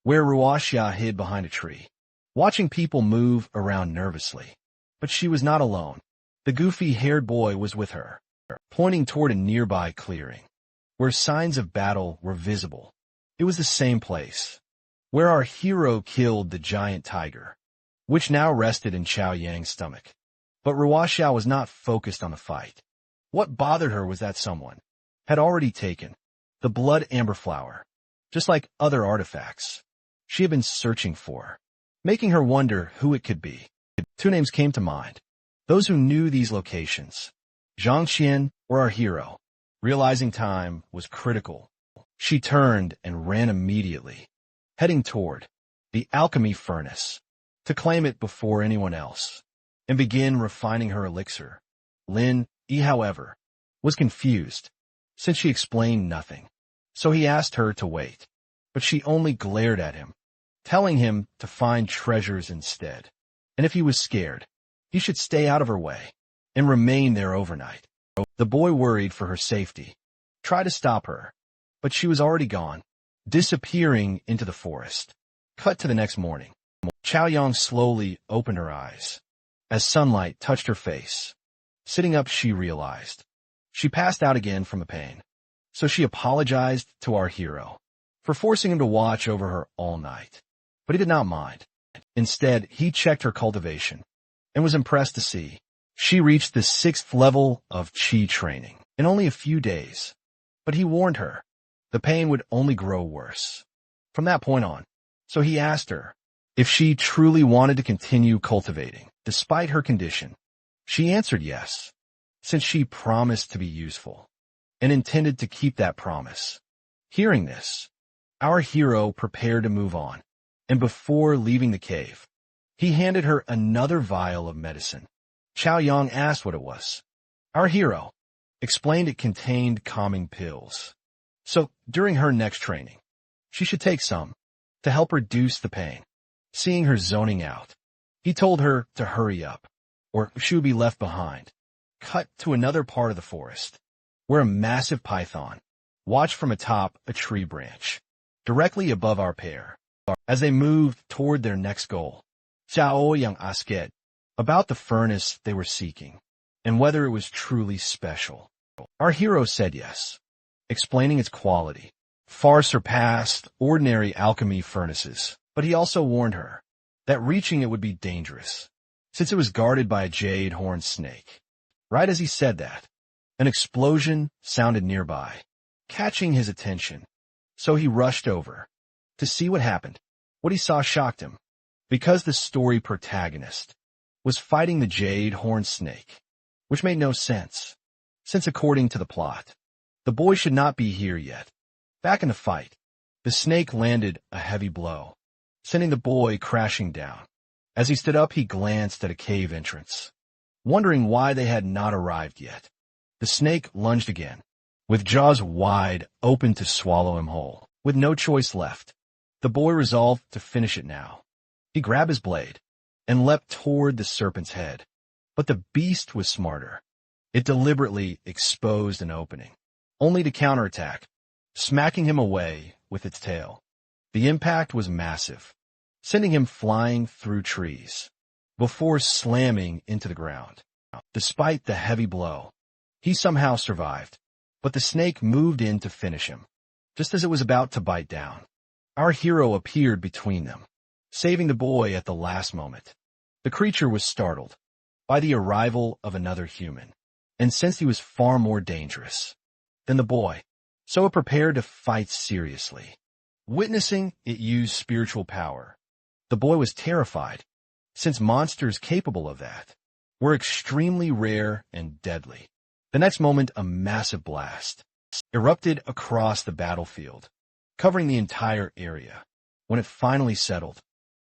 where Ruoxia hid behind a tree, watching people move around nervously. But she was not alone. The goofy-haired boy was with her, pointing toward a nearby clearing, where signs of battle were visible. It was the same place where our hero killed the giant tiger, which now rested in Chaoyang's stomach. But Ruoxia was not focused on the fight. What bothered her was that someone had already taken the blood amber flower, just like other artifacts she had been searching for, making her wonder who it could be. Two names came to mind. Those who knew these locations, Zhang Qian or our hero. Realizing time was critical, she turned and ran immediately, heading toward the alchemy furnace to claim it before anyone else and begin refining her elixir. Lin Yi, however, was confused since she explained nothing, so he asked her to wait, but she only glared at him, telling him to find treasures instead, and if he was scared, he should stay out of her way and remain there overnight. The boy, worried for her safety, tried to stop her, but she was already gone, disappearing into the forest. Cut to the next morning. Chaoyang slowly opened her eyes as sunlight touched her face. Sitting up, she realized she passed out again from the pain, so she apologized to our hero for forcing him to watch over her all night. But he did not mind. Instead, he checked her cultivation and was impressed to see she reached the 6th level of Qi training in only a few days. But he warned her the pain would only grow worse from that point on, so he asked her if she truly wanted to continue cultivating despite her condition. She answered yes, since she promised to be useful and intended to keep that promise. Hearing this, our hero prepared to move on, and before leaving the cave, he handed her another vial of medicine. Chaoyang asked what it was. Our hero explained it contained calming pills, so during her next training, she should take some to help reduce the pain. Seeing her zoning out, he told her to hurry up, or she would be left behind. Cut to another part of the forest, where a massive python watched from atop a tree branch, directly above our pair. As they moved toward their next goal, Chaoyang asked about the furnace they were seeking, and whether it was truly special. Our hero said yes, explaining its quality far surpassed ordinary alchemy furnaces, but he also warned her that reaching it would be dangerous, since it was guarded by a jade-horned snake. Right as he said that, an explosion sounded nearby, catching his attention, so he rushed over to see what happened. What he saw shocked him, because the story protagonist was fighting the jade-horned snake, which made no sense, since according to the plot, the boy should not be here yet. Back in the fight, the snake landed a heavy blow, sending the boy crashing down. As he stood up, he glanced at a cave entrance, wondering why they had not arrived yet. The snake lunged again, with jaws wide open to swallow him whole. With no choice left, the boy resolved to finish it now. He grabbed his blade and leapt toward the serpent's head. But the beast was smarter. It deliberately exposed an opening, only to counterattack, smacking him away with its tail. The impact was massive, sending him flying through trees, before slamming into the ground. Despite the heavy blow, he somehow survived, but the snake moved in to finish him. Just as it was about to bite down, our hero appeared between them, saving the boy at the last moment. The creature was startled by the arrival of another human, and sensed he was far more dangerous than the boy, so it prepared to fight seriously. Witnessing it use spiritual power, the boy was terrified, since monsters capable of that were extremely rare and deadly. The next moment, a massive blast erupted across the battlefield, covering the entire area. When it finally settled,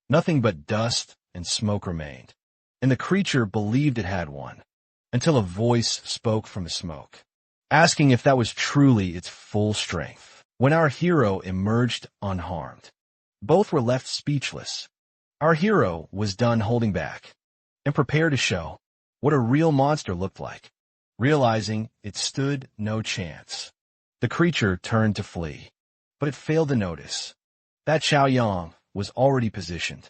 nothing but dust and smoke remained, and the creature believed it had won, until a voice spoke from the smoke, asking if that was truly its full strength. When our hero emerged unharmed, both were left speechless. Our hero was done holding back and prepared to show what a real monster looked like. Realizing it stood no chance, the creature turned to flee, but it failed to notice that Xiaoyang was already positioned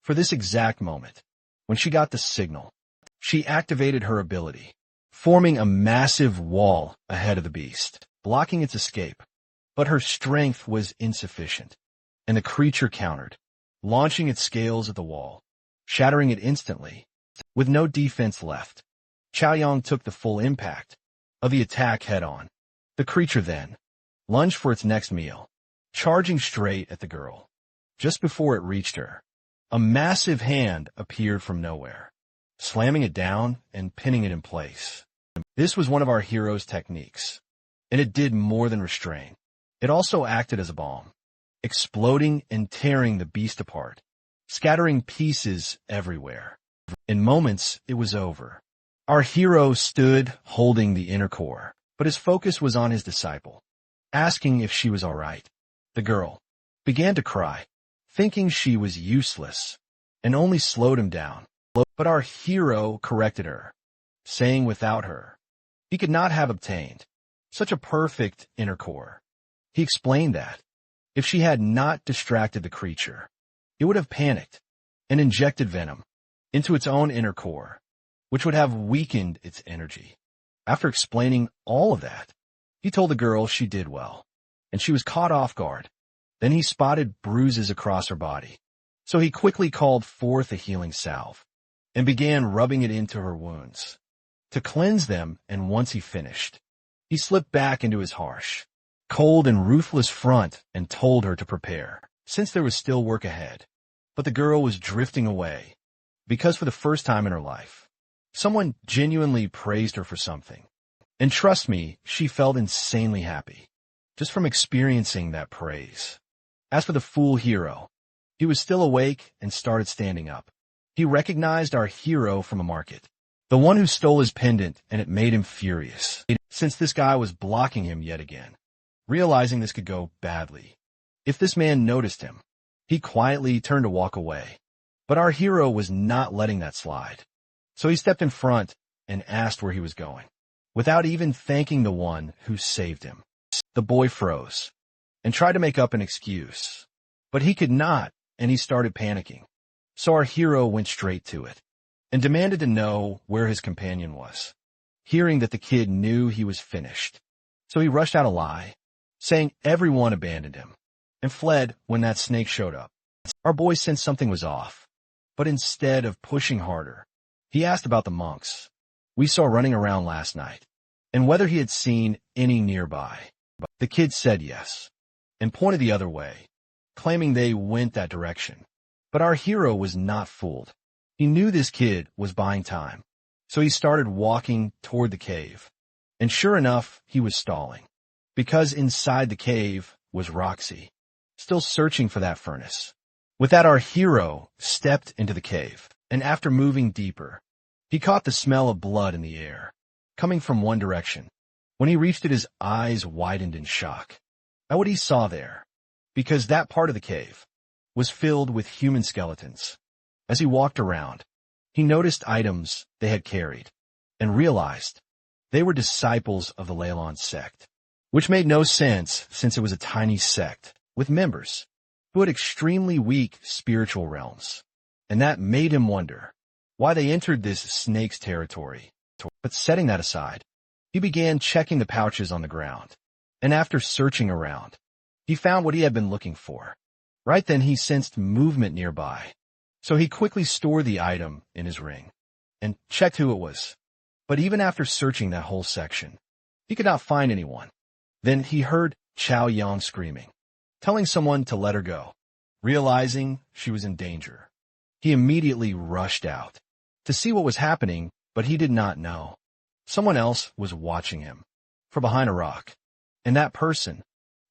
for this exact moment. When she got the signal, she activated her ability, forming a massive wall ahead of the beast, blocking its escape. But her strength was insufficient, and the creature countered, launching its scales at the wall, shattering it instantly. With no defense left, Xiaoyang took the full impact of the attack head-on. The creature then lunged for its next meal, charging straight at the girl. Just before it reached her, a massive hand appeared from nowhere, slamming it down and pinning it in place. This was one of our hero's techniques, and it did more than restrain. It also acted as a bomb, exploding and tearing the beast apart, scattering pieces everywhere. In moments, it was over. Our hero stood holding the inner core, but his focus was on his disciple, asking if she was all right. The girl began to cry, thinking she was useless, and only slowed him down. But our hero corrected her, saying without her, he could not have obtained such a perfect inner core. He explained that if she had not distracted the creature, it would have panicked and injected venom into its own inner core, which would have weakened its energy. After explaining all of that, he told the girl she did well, and she was caught off guard. Then he spotted bruises across her body, so he quickly called forth a healing salve and began rubbing it into her wounds to cleanse them, and once he finished, he slipped back into his harsh, cold and ruthless front and told her to prepare, since there was still work ahead. But the girl was drifting away, because for the first time in her life, someone genuinely praised her for something. And trust me, she felt insanely happy, just from experiencing that praise. As for the fool hero, he was still awake and started standing up. He recognized our hero from a market, the one who stole his pendant, and it made him furious, since this guy was blocking him yet again. Realizing this could go badly if this man noticed him, he quietly turned to walk away. But our hero was not letting that slide, so he stepped in front and asked where he was going, without even thanking the one who saved him. The boy froze and tried to make up an excuse, but he could not, and he started panicking. So our hero went straight to it and demanded to know where his companion was, hearing that the kid knew he was finished. So he rushed out a lie, saying everyone abandoned him, and fled when that snake showed up. Our boy sensed something was off, but instead of pushing harder, he asked about the monks we saw running around last night, and whether he had seen any nearby. The kid said yes, and pointed the other way, claiming they went that direction. But our hero was not fooled. He knew this kid was buying time, so he started walking toward the cave. And sure enough, he was stalling, because inside the cave was Roxy, still searching for that furnace. With that, our hero stepped into the cave, and after moving deeper, he caught the smell of blood in the air, coming from one direction. When he reached it, his eyes widened in shock at what he saw there, because that part of the cave was filled with human skeletons. As he walked around, he noticed items they had carried, and realized they were disciples of the Leilon sect, which made no sense since it was a tiny sect with members who had extremely weak spiritual realms, and that made him wonder why they entered this snake's territory. But setting that aside, he began checking the pouches on the ground, and after searching around, he found what he had been looking for. Right then he sensed movement nearby, so he quickly stored the item in his ring and checked who it was. But even after searching that whole section, he could not find anyone. Then he heard Chao Yang screaming, telling someone to let her go. Realizing she was in danger, he immediately rushed out to see what was happening, but he did not know. Someone else was watching him from behind a rock, and that person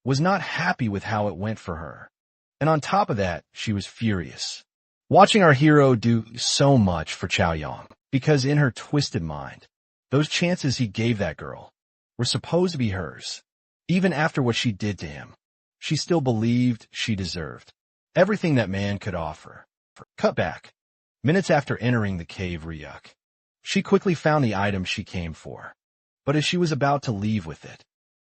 was not happy with how it went for her. And on top of that, she was furious, watching our hero do so much for Chao Yang, because in her twisted mind, those chances he gave that girl were supposed to be hers. Even after what she did to him, she still believed she deserved everything that man could offer. Cut back. Minutes after entering the cave Ryuk, she quickly found the item she came for. But as she was about to leave with it,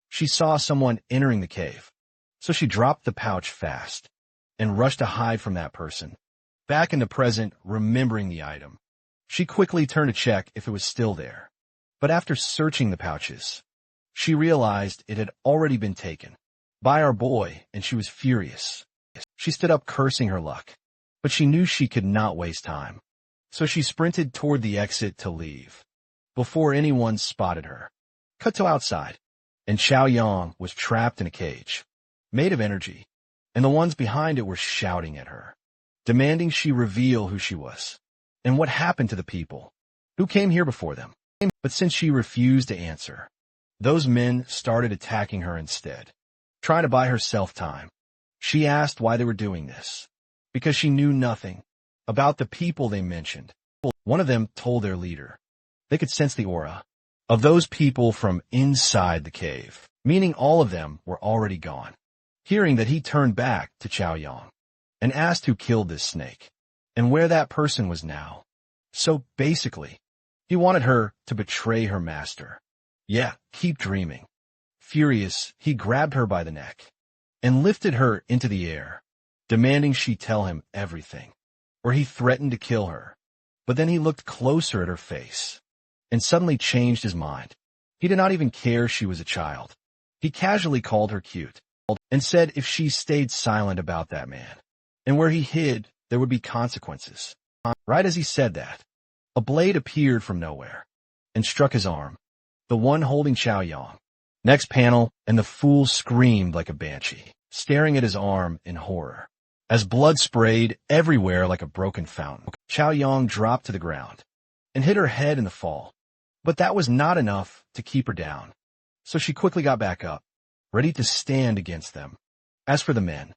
she saw someone entering the cave. So she dropped the pouch fast and rushed to hide from that person. Back in the present, remembering the item, she quickly turned to check if it was still there. But after searching the pouches, she realized it had already been taken by our boy, and she was furious. She stood up cursing her luck, but she knew she could not waste time. So she sprinted toward the exit to leave, before anyone spotted her. Cut to outside, and Chao Yang was trapped in a cage, made of energy, and the ones behind it were shouting at her, demanding she reveal who she was, and what happened to the people who came here before them. But since she refused to answer, those men started attacking her instead, trying to buy herself time. She asked why they were doing this, because she knew nothing about the people they mentioned. One of them told their leader they could sense the aura of those people from inside the cave, meaning all of them were already gone. Hearing that, he turned back to Chao Yang and asked who killed this snake and where that person was now. So basically, he wanted her to betray her master. Yeah, keep dreaming. Furious, he grabbed her by the neck and lifted her into the air, demanding she tell him everything, or he threatened to kill her. But then he looked closer at her face and suddenly changed his mind. He did not even care she was a child. He casually called her cute and said if she stayed silent about that man and where he hid, there would be consequences. Right as he said that, a blade appeared from nowhere and struck his arm, the one holding Chao Yang. Next panel, and the fool screamed like a banshee, staring at his arm in horror, as blood sprayed everywhere like a broken fountain. Chao Yang dropped to the ground and hit her head in the fall, but that was not enough to keep her down. So she quickly got back up, ready to stand against them. As for the men,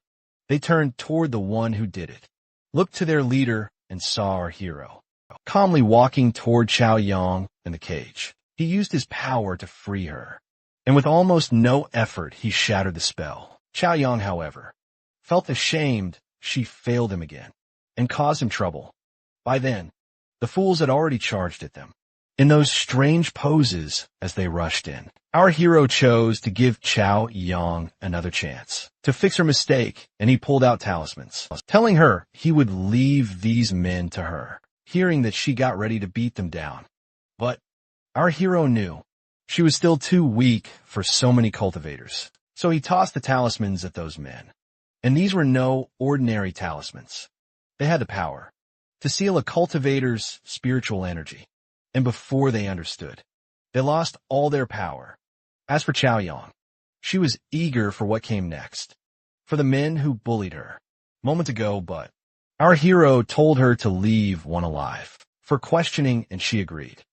they turned toward the one who did it, looked to their leader, and saw our hero calmly walking toward Chao Yang in the cage. He used his power to free her, and with almost no effort, he shattered the spell. Chao Yang, however, felt ashamed she failed him again and caused him trouble. By then, the fools had already charged at them in those strange poses as they rushed in. Our hero chose to give Chao Yang another chance to fix her mistake, and he pulled out talismans, telling her he would leave these men to her. Hearing that, she got ready to beat them down. But our hero knew she was still too weak for so many cultivators. So he tossed the talismans at those men. And these were no ordinary talismans. They had the power to seal a cultivator's spiritual energy. And before they understood, they lost all their power. As for Chao Yang, she was eager for what came next, for the men who bullied her moments ago, but our hero told her to leave one alive for questioning, and she agreed,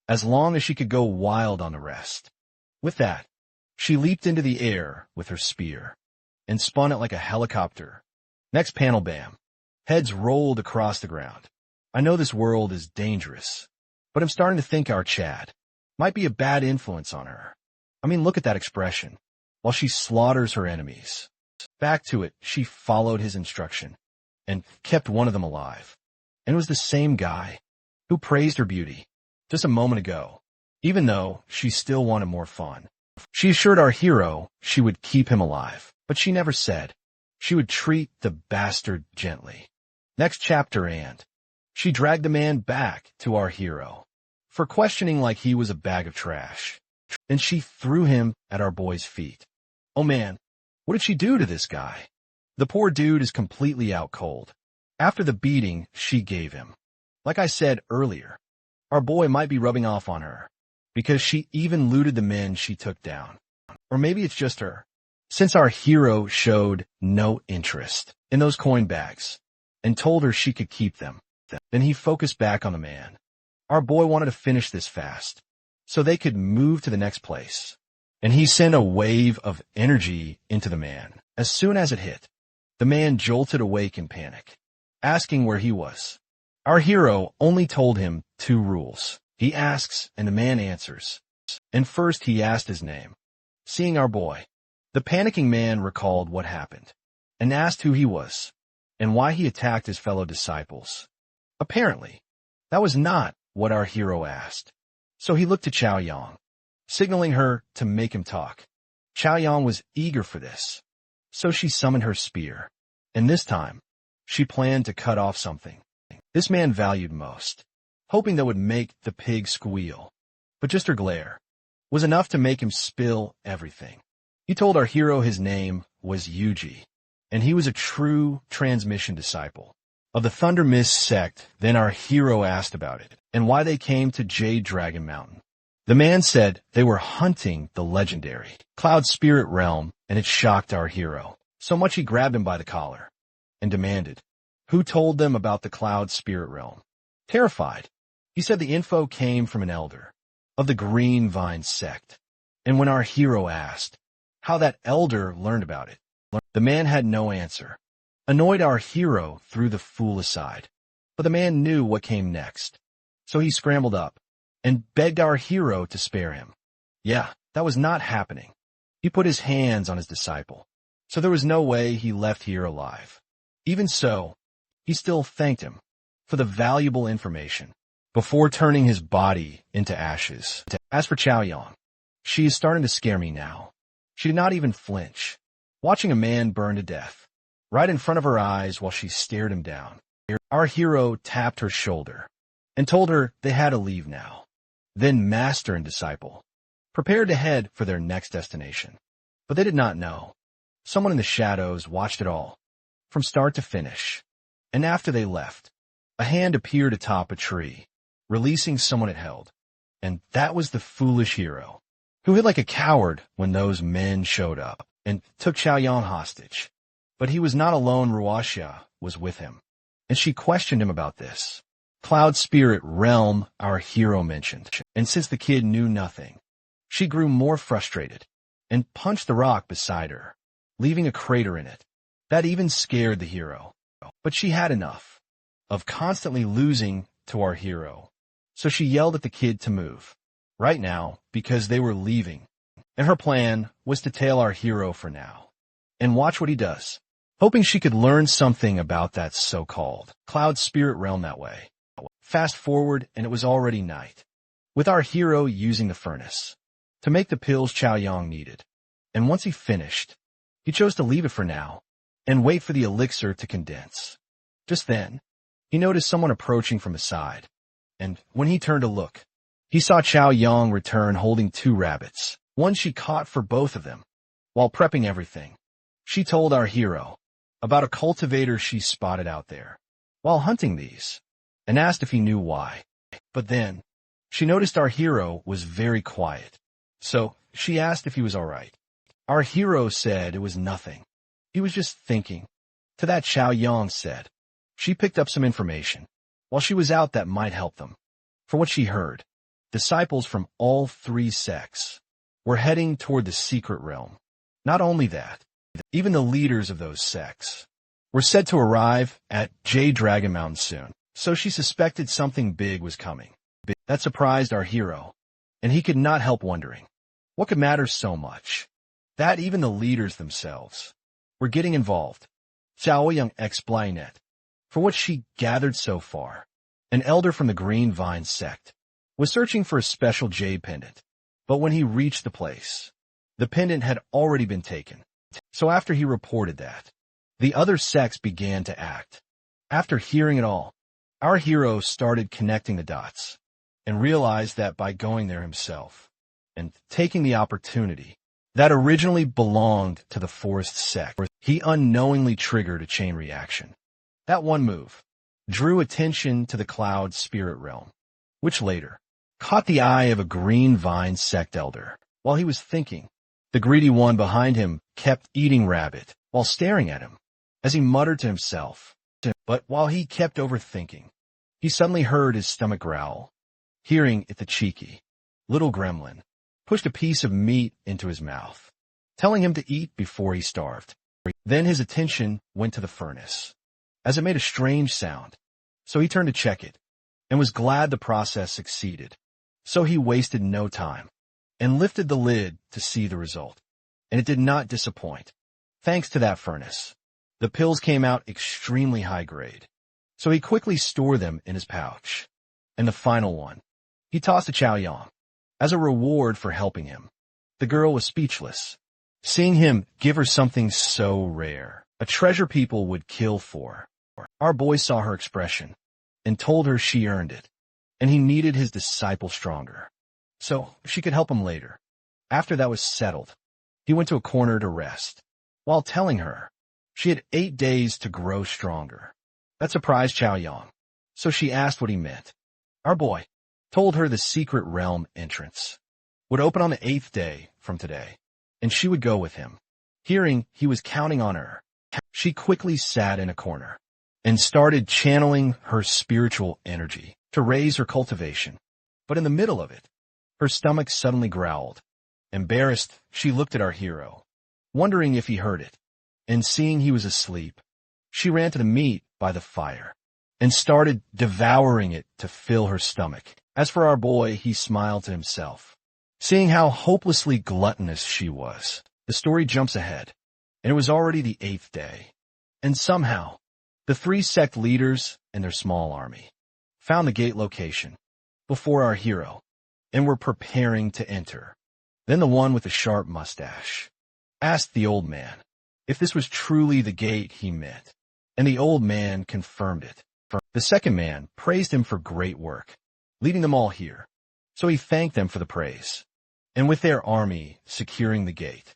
as long as she could go wild on the rest. With that, she leaped into the air with her spear and spun it like a helicopter. Next panel, bam. Heads rolled across the ground. I know this world is dangerous, but I'm starting to think our Chad might be a bad influence on her. I mean, look at that expression while she slaughters her enemies. Back to it, she followed his instruction and kept one of them alive. And it was the same guy who praised her beauty just a moment ago, even though she still wanted more fun. She assured our hero she would keep him alive, but she never said she would treat the bastard gently. Next chapter, and she dragged the man back to our hero for questioning like he was a bag of trash. Then she threw him at our boy's feet. Oh man, what did she do to this guy? The poor dude is completely out cold after the beating she gave him. Like I said earlier, our boy might be rubbing off on her because she even looted the men she took down. Or maybe it's just her. Since our hero showed no interest in those coin bags and told her she could keep them, then he focused back on the man. Our boy wanted to finish this fast so they could move to the next place. And he sent a wave of energy into the man. As soon as it hit, the man jolted awake in panic, asking where he was. Our hero only told him 2 rules. He asks and the man answers. And first he asked his name. Seeing our boy, the panicking man recalled what happened and asked who he was and why he attacked his fellow disciples. Apparently, that was not what our hero asked. So he looked to Chao Yang, signaling her to make him talk. Chao Yang was eager for this, so she summoned her spear, and this time, she planned to cut off something this man valued most, hoping that would make the pig squeal. But just her glare was enough to make him spill everything. He told our hero his name was Yuji, and he was a true transmission disciple of the Thunder Mist sect. Then our hero asked about it and why they came to Jade Dragon Mountain. The man said they were hunting the legendary Cloud Spirit Realm, and it shocked our hero so much he grabbed him by the collar and demanded, "Who told them about the Cloud Spirit Realm?" Terrified, he said the info came from an elder of the Green Vine sect. And when our hero asked how that elder learned about it, the man had no answer. Annoyed, our hero threw the fool aside, but the man knew what came next. So he scrambled up and begged our hero to spare him. Yeah, that was not happening. He put his hands on his disciple, so there was no way he left here alive. Even so, he still thanked him for the valuable information before turning his body into ashes. As for Chao Yang, she is starting to scare me now. She did not even flinch, watching a man burn to death right in front of her eyes while she stared him down. Our hero tapped her shoulder and told her they had to leave now. Then master and disciple prepared to head for their next destination. But they did not know. Someone in the shadows watched it all, from start to finish. And after they left, a hand appeared atop a tree, releasing someone it held. And that was the foolish hero, who hid like a coward when those men showed up and took Chao Yang hostage. But he was not alone. Ruaxia was with him, and she questioned him about this Cloud Spirit Realm our hero mentioned. And since the kid knew nothing, she grew more frustrated and punched the rock beside her, leaving a crater in it. That even scared the hero. But she had enough of constantly losing to our hero, so she yelled at the kid to move right now because they were leaving, and her plan was to tail our hero for now and watch what he does, hoping she could learn something about that so-called Cloud Spirit Realm that way. Fast forward, and it was already night, with our hero using the furnace to make the pills Chao Yang needed. And once he finished, he chose to leave it for now and wait for the elixir to condense. Just then, he noticed someone approaching from the side, and when he turned to look, he saw Chao Yang return holding 2 rabbits. One she caught for both of them. While prepping everything, she told our hero about a cultivator she spotted out there while hunting these, and asked if he knew why. But then, she noticed our hero was very quiet, so she asked if he was all right. Our hero said it was nothing. He was just thinking. To that, Chao Yang said she picked up some information while she was out that might help them. For what she heard, disciples from all 3 sects were heading toward the secret realm. Not only that, even the leaders of those sects were said to arrive at Jade Dragon Mountain soon. So she suspected something big was coming. That surprised our hero, and he could not help wondering what could matter so much that even the leaders themselves were getting involved. Xiao Yang explained. For what she gathered so far, an elder from the Green Vine sect was searching for a special jade pendant, but when he reached the place, the pendant had already been taken. So after he reported that, the other sects began to act. After hearing it all, our hero started connecting the dots and realized that by going there himself and taking the opportunity that originally belonged to the forest sect, he unknowingly triggered a chain reaction. That one move drew attention to the Cloud Spirit Realm, which later caught the eye of a Green Vine sect elder. While he was thinking, The greedy one behind him kept eating rabbit while staring at him, as he muttered to himself. But while he kept overthinking, he suddenly heard his stomach growl. Hearing it, the cheeky little gremlin pushed a piece of meat into his mouth, telling him to eat before he starved. Then his attention went to the furnace, as it made a strange sound, so he turned to check it, and was glad the process succeeded. So he wasted no time, and lifted the lid to see the result, and it did not disappoint. Thanks to that furnace, the pills came out extremely high grade, so he quickly stored them in his pouch. And the final one, he tossed to Chaoyang, as a reward for helping him. The girl was speechless, seeing him give her something so rare, a treasure people would kill for. Our boy saw her expression, and told her she earned it, and he needed his disciple stronger, so she could help him later. After that was settled, he went to a corner to rest, while telling her she had 8 days to grow stronger. That surprised Chaoyang, so she asked what he meant. Our boy told her the secret realm entrance would open on the 8th day from today, and she would go with him. Hearing he was counting on her, she quickly sat in a corner and started channeling her spiritual energy to raise her cultivation. But in the middle of it, her stomach suddenly growled. Embarrassed, she looked at our hero, wondering if he heard it, and seeing he was asleep, she ran to the meat by the fire and started devouring it to fill her stomach. As for our boy, he smiled to himself, seeing how hopelessly gluttonous she was. The story jumps ahead, and it was already the 8th day, and somehow the 3 sect leaders and their small army found the gate location before our hero and were preparing to enter. Then the one with the sharp mustache asked the old man if this was truly the gate he meant, and the old man confirmed it. The second man praised him for great work, leading them all here, so he thanked them for the praise. And with their army securing the gate,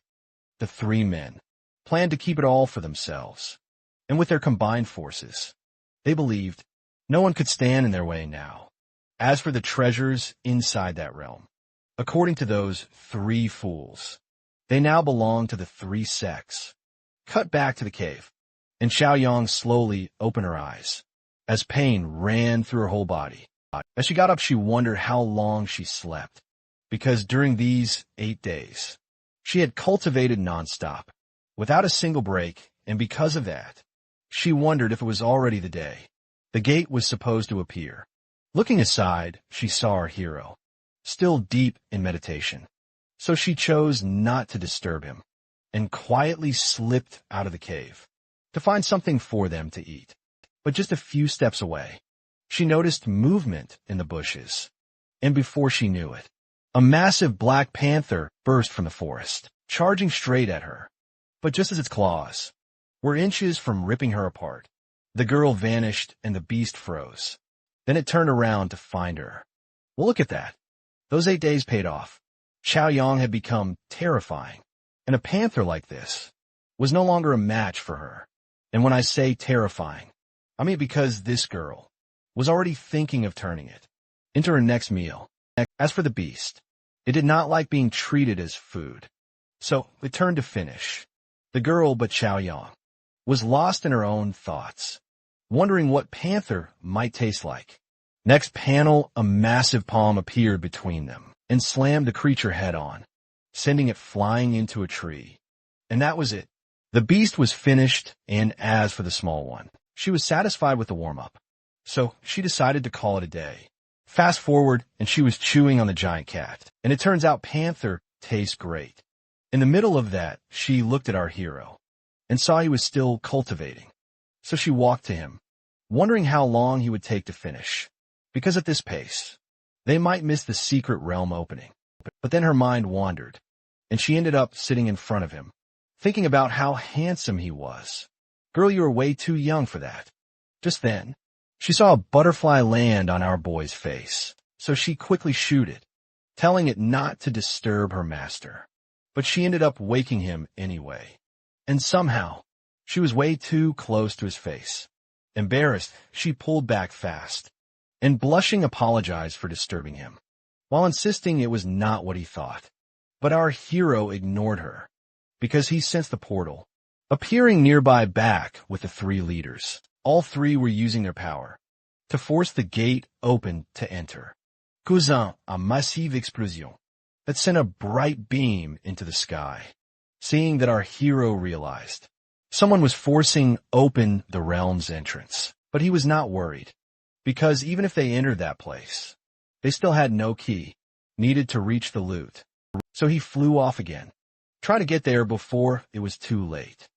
the 3 men planned to keep it all for themselves. And with their combined forces, they believed no one could stand in their way now. As for the treasures inside that realm, according to those 3 fools, they now belong to the 3 sects. Cut back to the cave, and Chaoyang slowly opened her eyes, as pain ran through her whole body. As she got up, she wondered how long she slept, because during these 8 days, she had cultivated nonstop, without a single break, and because of that, she wondered if it was already the day the gate was supposed to appear. Looking aside, she saw our hero, still deep in meditation, so she chose not to disturb him, and quietly slipped out of the cave to find something for them to eat. But just a few steps away, she noticed movement in the bushes, and before she knew it, a massive black panther burst from the forest, charging straight at her. But just as its claws were inches from ripping her apart, the girl vanished and the beast froze. Then it turned around to find her. Well, look at that. Those 8 days paid off. Chaoyang had become terrifying, and a panther like this was no longer a match for her. And when I say terrifying, I mean because this girl was already thinking of turning it into her next meal. As for the beast, it did not like being treated as food, so it turned to finish the girl. But Chaoyang was lost in her own thoughts, wondering what panther might taste like. Next panel, a massive palm appeared between them and slammed the creature head on, sending it flying into a tree. And that was it. The beast was finished, and as for the small one, she was satisfied with the warm-up, so she decided to call it a day. Fast forward, and she was chewing on the giant cat, and it turns out panther tastes great. In the middle of that, she looked at our hero and saw he was still cultivating, so she walked to him, wondering how long he would take to finish, because at this pace, they might miss the secret realm opening. But then her mind wandered, and she ended up sitting in front of him, thinking about how handsome he was. Girl, you are way too young for that. Just then, she saw a butterfly land on our boy's face, so she quickly shooed it, telling it not to disturb her master. But she ended up waking him anyway, and somehow, she was way too close to his face. Embarrassed, she pulled back fast, and blushing apologized for disturbing him, while insisting it was not what he thought. But our hero ignored her, because he sensed the portal appearing nearby back with the three leaders. All three were using their power to force the gate open to enter, causant a massive explosion that sent a bright beam into the sky. Seeing that, our hero realized someone was forcing open the realm's entrance. But he was not worried, because even if they entered that place, they still had no key needed to reach the loot. So he flew off again, trying to get there before it was too late,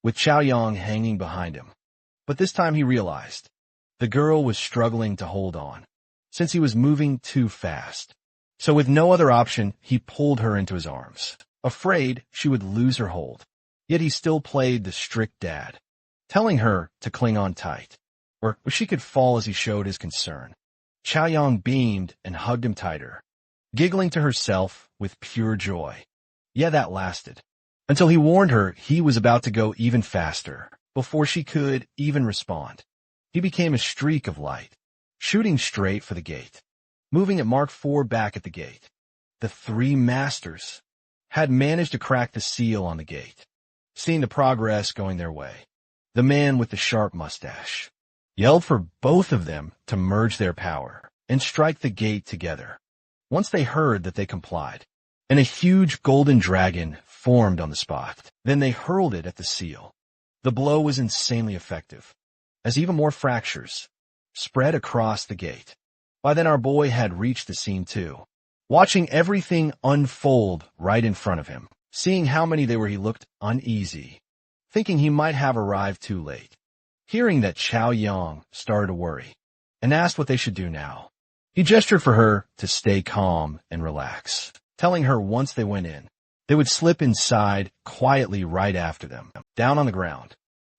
with Chaoyang hanging behind him. But this time he realized the girl was struggling to hold on, since he was moving too fast. So with no other option, he pulled her into his arms, afraid she would lose her hold. Yet he still played the strict dad, telling her to cling on tight, or she could fall as he showed his concern. Chaoyang beamed and hugged him tighter, giggling to herself with pure joy. Yeah, that lasted, until he warned her he was about to go even faster, before she could even respond. He became a streak of light, shooting straight for the gate, moving at Mark 4 back at the gate. The three masters had managed to crack the seal on the gate. Seeing the progress going their way, the man with the sharp mustache yelled for both of them to merge their power and strike the gate together. Once they heard that, they complied, and a huge golden dragon formed on the spot. Then they hurled it at the seal. The blow was insanely effective, as even more fractures spread across the gate. By then our boy had reached the scene too, watching everything unfold right in front of him. Seeing how many they were, he looked uneasy, thinking he might have arrived too late. Hearing that, Chaoyang started to worry and asked what they should do now. He gestured for her to stay calm and relax, telling her once they went in, they would slip inside quietly right after them. Down on the ground,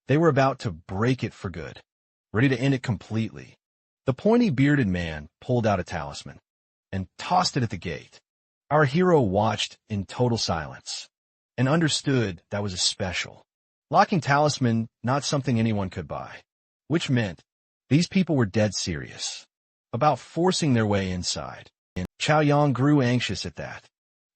they were about to break it for good, ready to end it completely. The pointy-bearded man pulled out a talisman and tossed it at the gate. Our hero watched in total silence and understood that was a special locking talisman, not something anyone could buy, which meant these people were dead serious about forcing their way inside. And Chaoyang grew anxious at that,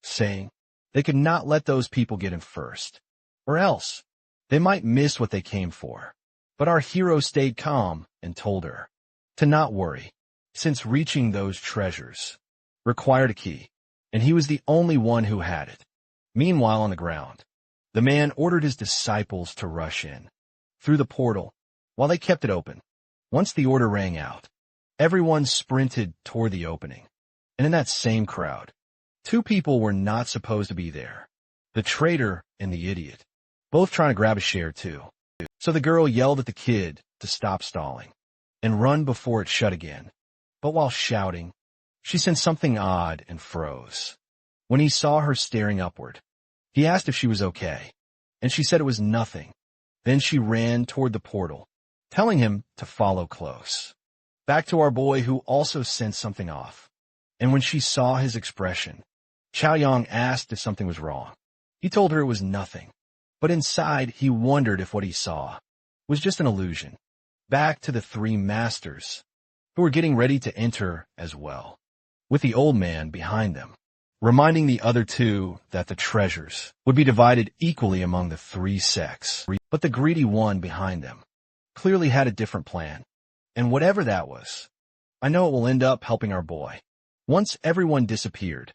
saying they could not let those people get in first, or else they might miss what they came for. But our hero stayed calm and told her to not worry, since reaching those treasures required a key, and he was the only one who had it. Meanwhile, on the ground, the man ordered his disciples to rush in through the portal while they kept it open. Once the order rang out, everyone sprinted toward the opening. And in that same crowd, two people were not supposed to be there, the traitor and the idiot, both trying to grab a share too. So the girl yelled at the kid to stop stalling and run before it shut again. But while shouting, she sensed something odd and froze. When he saw her staring upward, he asked if she was okay, and she said it was nothing. Then she ran toward the portal, telling him to follow close. Back to our boy, who also sensed something off. And when she saw his expression, Chaoyang asked if something was wrong. He told her it was nothing, but inside he wondered if what he saw was just an illusion. Back to the three masters, who were getting ready to enter as well, with the old man behind them, reminding the other two that the treasures would be divided equally among the three sects. But the greedy one behind them clearly had a different plan, and whatever that was, I know it will end up helping our boy. Once everyone disappeared,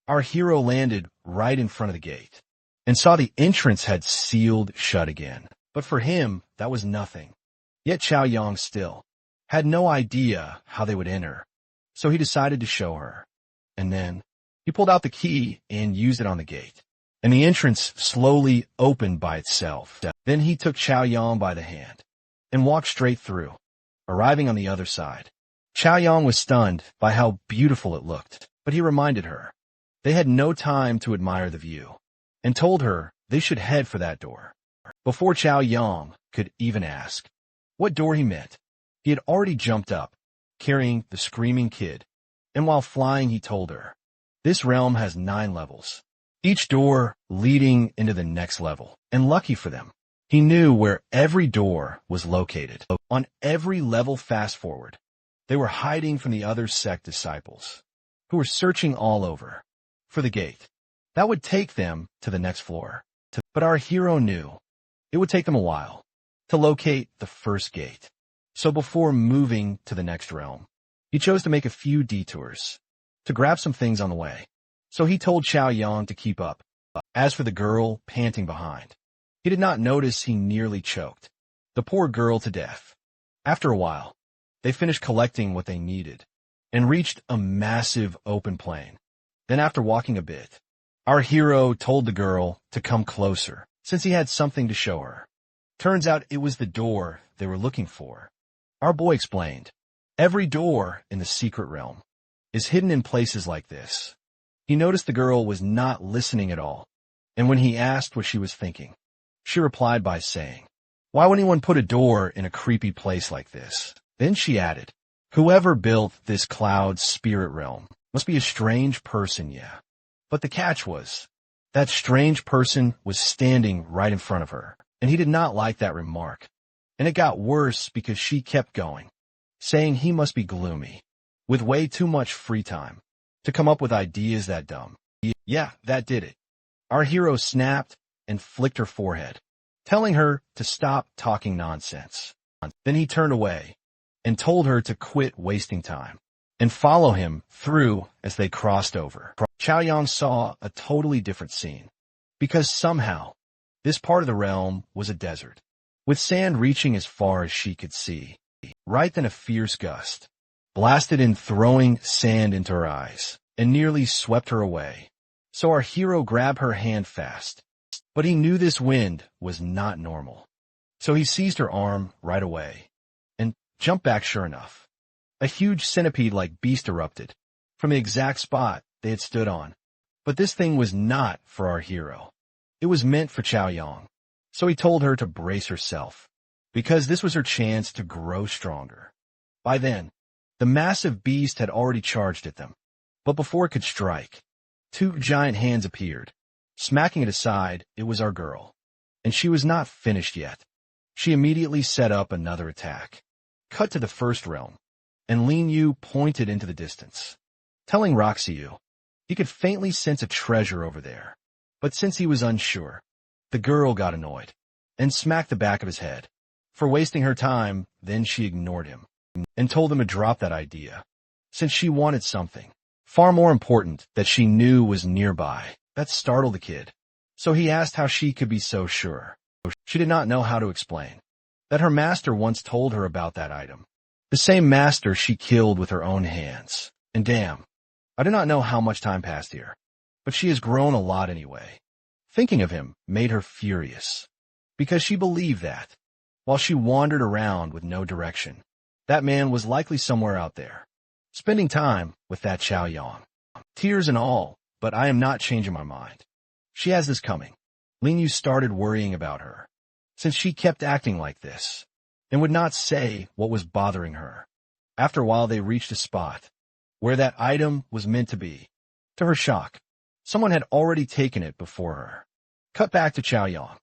our hero landed right in front of the gate and saw the entrance had sealed shut again. But for him, that was nothing. Yet Chaoyang still had no idea how they would enter, so he decided to show her. And then he pulled out the key and used it on the gate, and the entrance slowly opened by itself. Then he took Chaoyang by the hand and walked straight through, arriving on the other side. Chaoyang was stunned by how beautiful it looked, but he reminded her they had no time to admire the view, and told her they should head for that door. Before Chaoyang could even ask what door he meant, he had already jumped up, carrying the screaming kid, and while flying he told her, this realm has 9 levels, each door leading into the next level, and lucky for them, he knew where every door was located. On every level fast forward, they were hiding from the other sect disciples, who were searching all over for the gate. That would take them to the next floor. But our hero knew it would take them a while to locate the first gate. So before moving to the next realm, he chose to make a few detours to grab some things on the way. So he told Xiao Yang to keep up. As for the girl panting behind, he did not notice he nearly choked the poor girl to death. After a while, they finished collecting what they needed and reached a massive open plain. Then after walking a bit, our hero told the girl to come closer since he had something to show her. Turns out it was the door they were looking for. Our boy explained, every door in the secret realm is hidden in places like this. He noticed the girl was not listening at all, and when he asked what she was thinking, she replied by saying, "Why would anyone put a door in a creepy place like this?" Then she added, "Whoever built this cloud spirit realm must be a strange person, yeah." But the catch was, that strange person was standing right in front of her, and he did not like that remark. And it got worse because she kept going, saying he must be gloomy, with way too much free time to come up with ideas that dumb. Yeah, that did it. Our hero snapped and flicked her forehead, telling her to stop talking nonsense. Then he turned away and told her to quit wasting time and follow him through as they crossed over. Xiao Yang saw a totally different scene, because somehow this part of the realm was a desert, with sand reaching as far as she could see. Right then a fierce gust blasted in, throwing sand into her eyes and nearly swept her away. So our hero grabbed her hand fast, but he knew this wind was not normal. So he seized her arm right away and jumped back. Sure enough, a huge centipede-like beast erupted from the exact spot they had stood on. But this thing was not for our hero. It was meant for Xiao Yang. So he told her to brace herself, because this was her chance to grow stronger. By then, the massive beast had already charged at them. But before it could strike, two giant hands appeared. Smacking it aside, it was our girl. And she was not finished yet. She immediately set up another attack. Cut to the first realm, and Lin Yu pointed into the distance, telling Roxyu he could faintly sense a treasure over there. But since he was unsure, the girl got annoyed and smacked the back of his head for wasting her time. Then she ignored him and told him to drop that idea, since she wanted something far more important that she knew was nearby. That startled the kid, so he asked how she could be so sure. She did not know how to explain that her master once told her about that item, the same master she killed with her own hands. And damn, I do not know how much time passed here, but she has grown a lot anyway. Thinking of him made her furious, because she believed that, while she wandered around with no direction, that man was likely somewhere out there, spending time with that Xiao Yang. Tears and all, but I am not changing my mind. She has this coming. Lin Yu started worrying about her, since she kept acting like this, and would not say what was bothering her. After a while they reached a spot where that item was meant to be. To her shock, someone had already taken it before her. Cut back to Xiao Yang,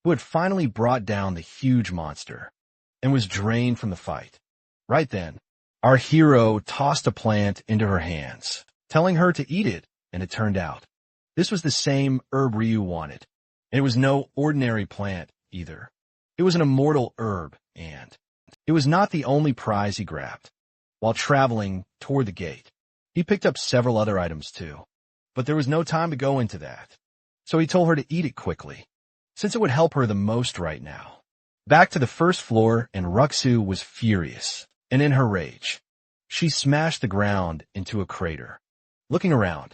who had finally brought down the huge monster and was drained from the fight. Right then, our hero tossed a plant into her hands, telling her to eat it, and it turned out this was the same herb Ryu wanted. And it was no ordinary plant either. It was an immortal herb, and it was not the only prize he grabbed. While traveling toward the gate, he picked up several other items too, but there was no time to go into that. So he told her to eat it quickly, since it would help her the most right now. Back to the first floor, and Ruxu was furious, and in her rage, she smashed the ground into a crater. Looking around,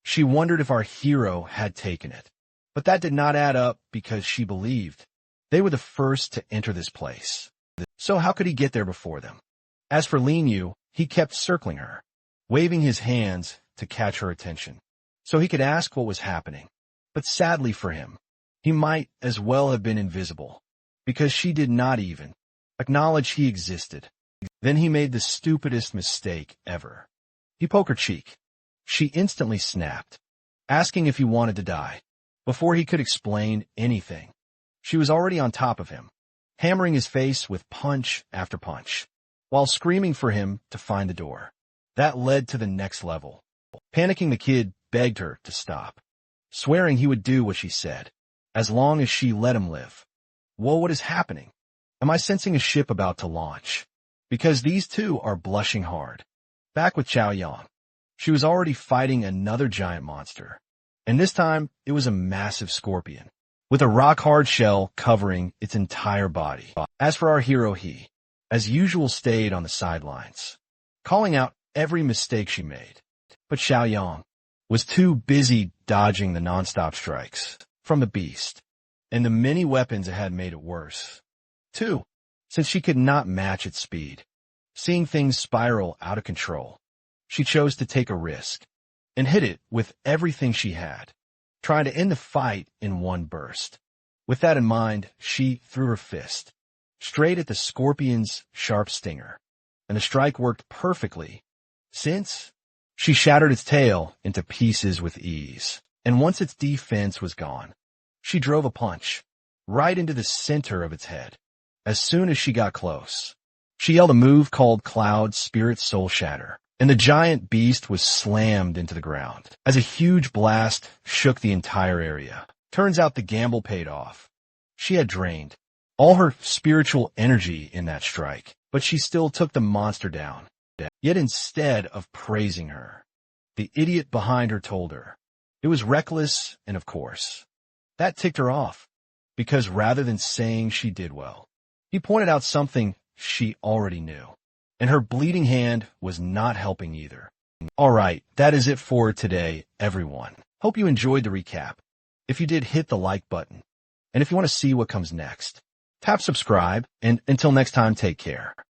she wondered if our hero had taken it, but that did not add up because she believed they were the first to enter this place. So how could he get there before them? As for Lin Yu, he kept circling her, waving his hands to catch her attention, so he could ask what was happening. But sadly for him, he might as well have been invisible, because she did not even acknowledge he existed. Then he made the stupidest mistake ever. He poked her cheek. She instantly snapped, asking if he wanted to die. Before he could explain anything, she was already on top of him, hammering his face with punch after punch, while screaming for him to find the door. That led to the next level. Panicking, the kid begged her to stop, swearing he would do what she said, as long as she let him live. Whoa, what is happening? Am I sensing a ship about to launch? Because these two are blushing hard. Back with Chao Yang. She was already fighting another giant monster. And this time, it was a massive scorpion, with a rock-hard shell covering its entire body. As for our hero, he, as usual, stayed on the sidelines, calling out every mistake she made. But Xiao Yang was too busy dodging the non-stop strikes from the beast, and the many weapons it had made it worse. Too, since she could not match its speed. Seeing things spiral out of control, she chose to take a risk and hit it with everything she had, trying to end the fight in one burst. With that in mind, she threw her fist straight at the scorpion's sharp stinger, and the strike worked perfectly, since she shattered its tail into pieces with ease. And once its defense was gone, she drove a punch right into the center of its head. As soon as she got close, she yelled a move called Cloud Spirit Soul Shatter, and the giant beast was slammed into the ground as a huge blast shook the entire area. Turns out the gamble paid off. She had drained all her spiritual energy in that strike, but she still took the monster down. Yet instead of praising her, the idiot behind her told her it was reckless, and of course, that ticked her off, because rather than saying she did well, he pointed out something she already knew, and her bleeding hand was not helping either. Alright, that is it for today, everyone. Hope you enjoyed the recap. If you did, hit the like button. And if you want to see what comes next, tap subscribe, and until next time, take care.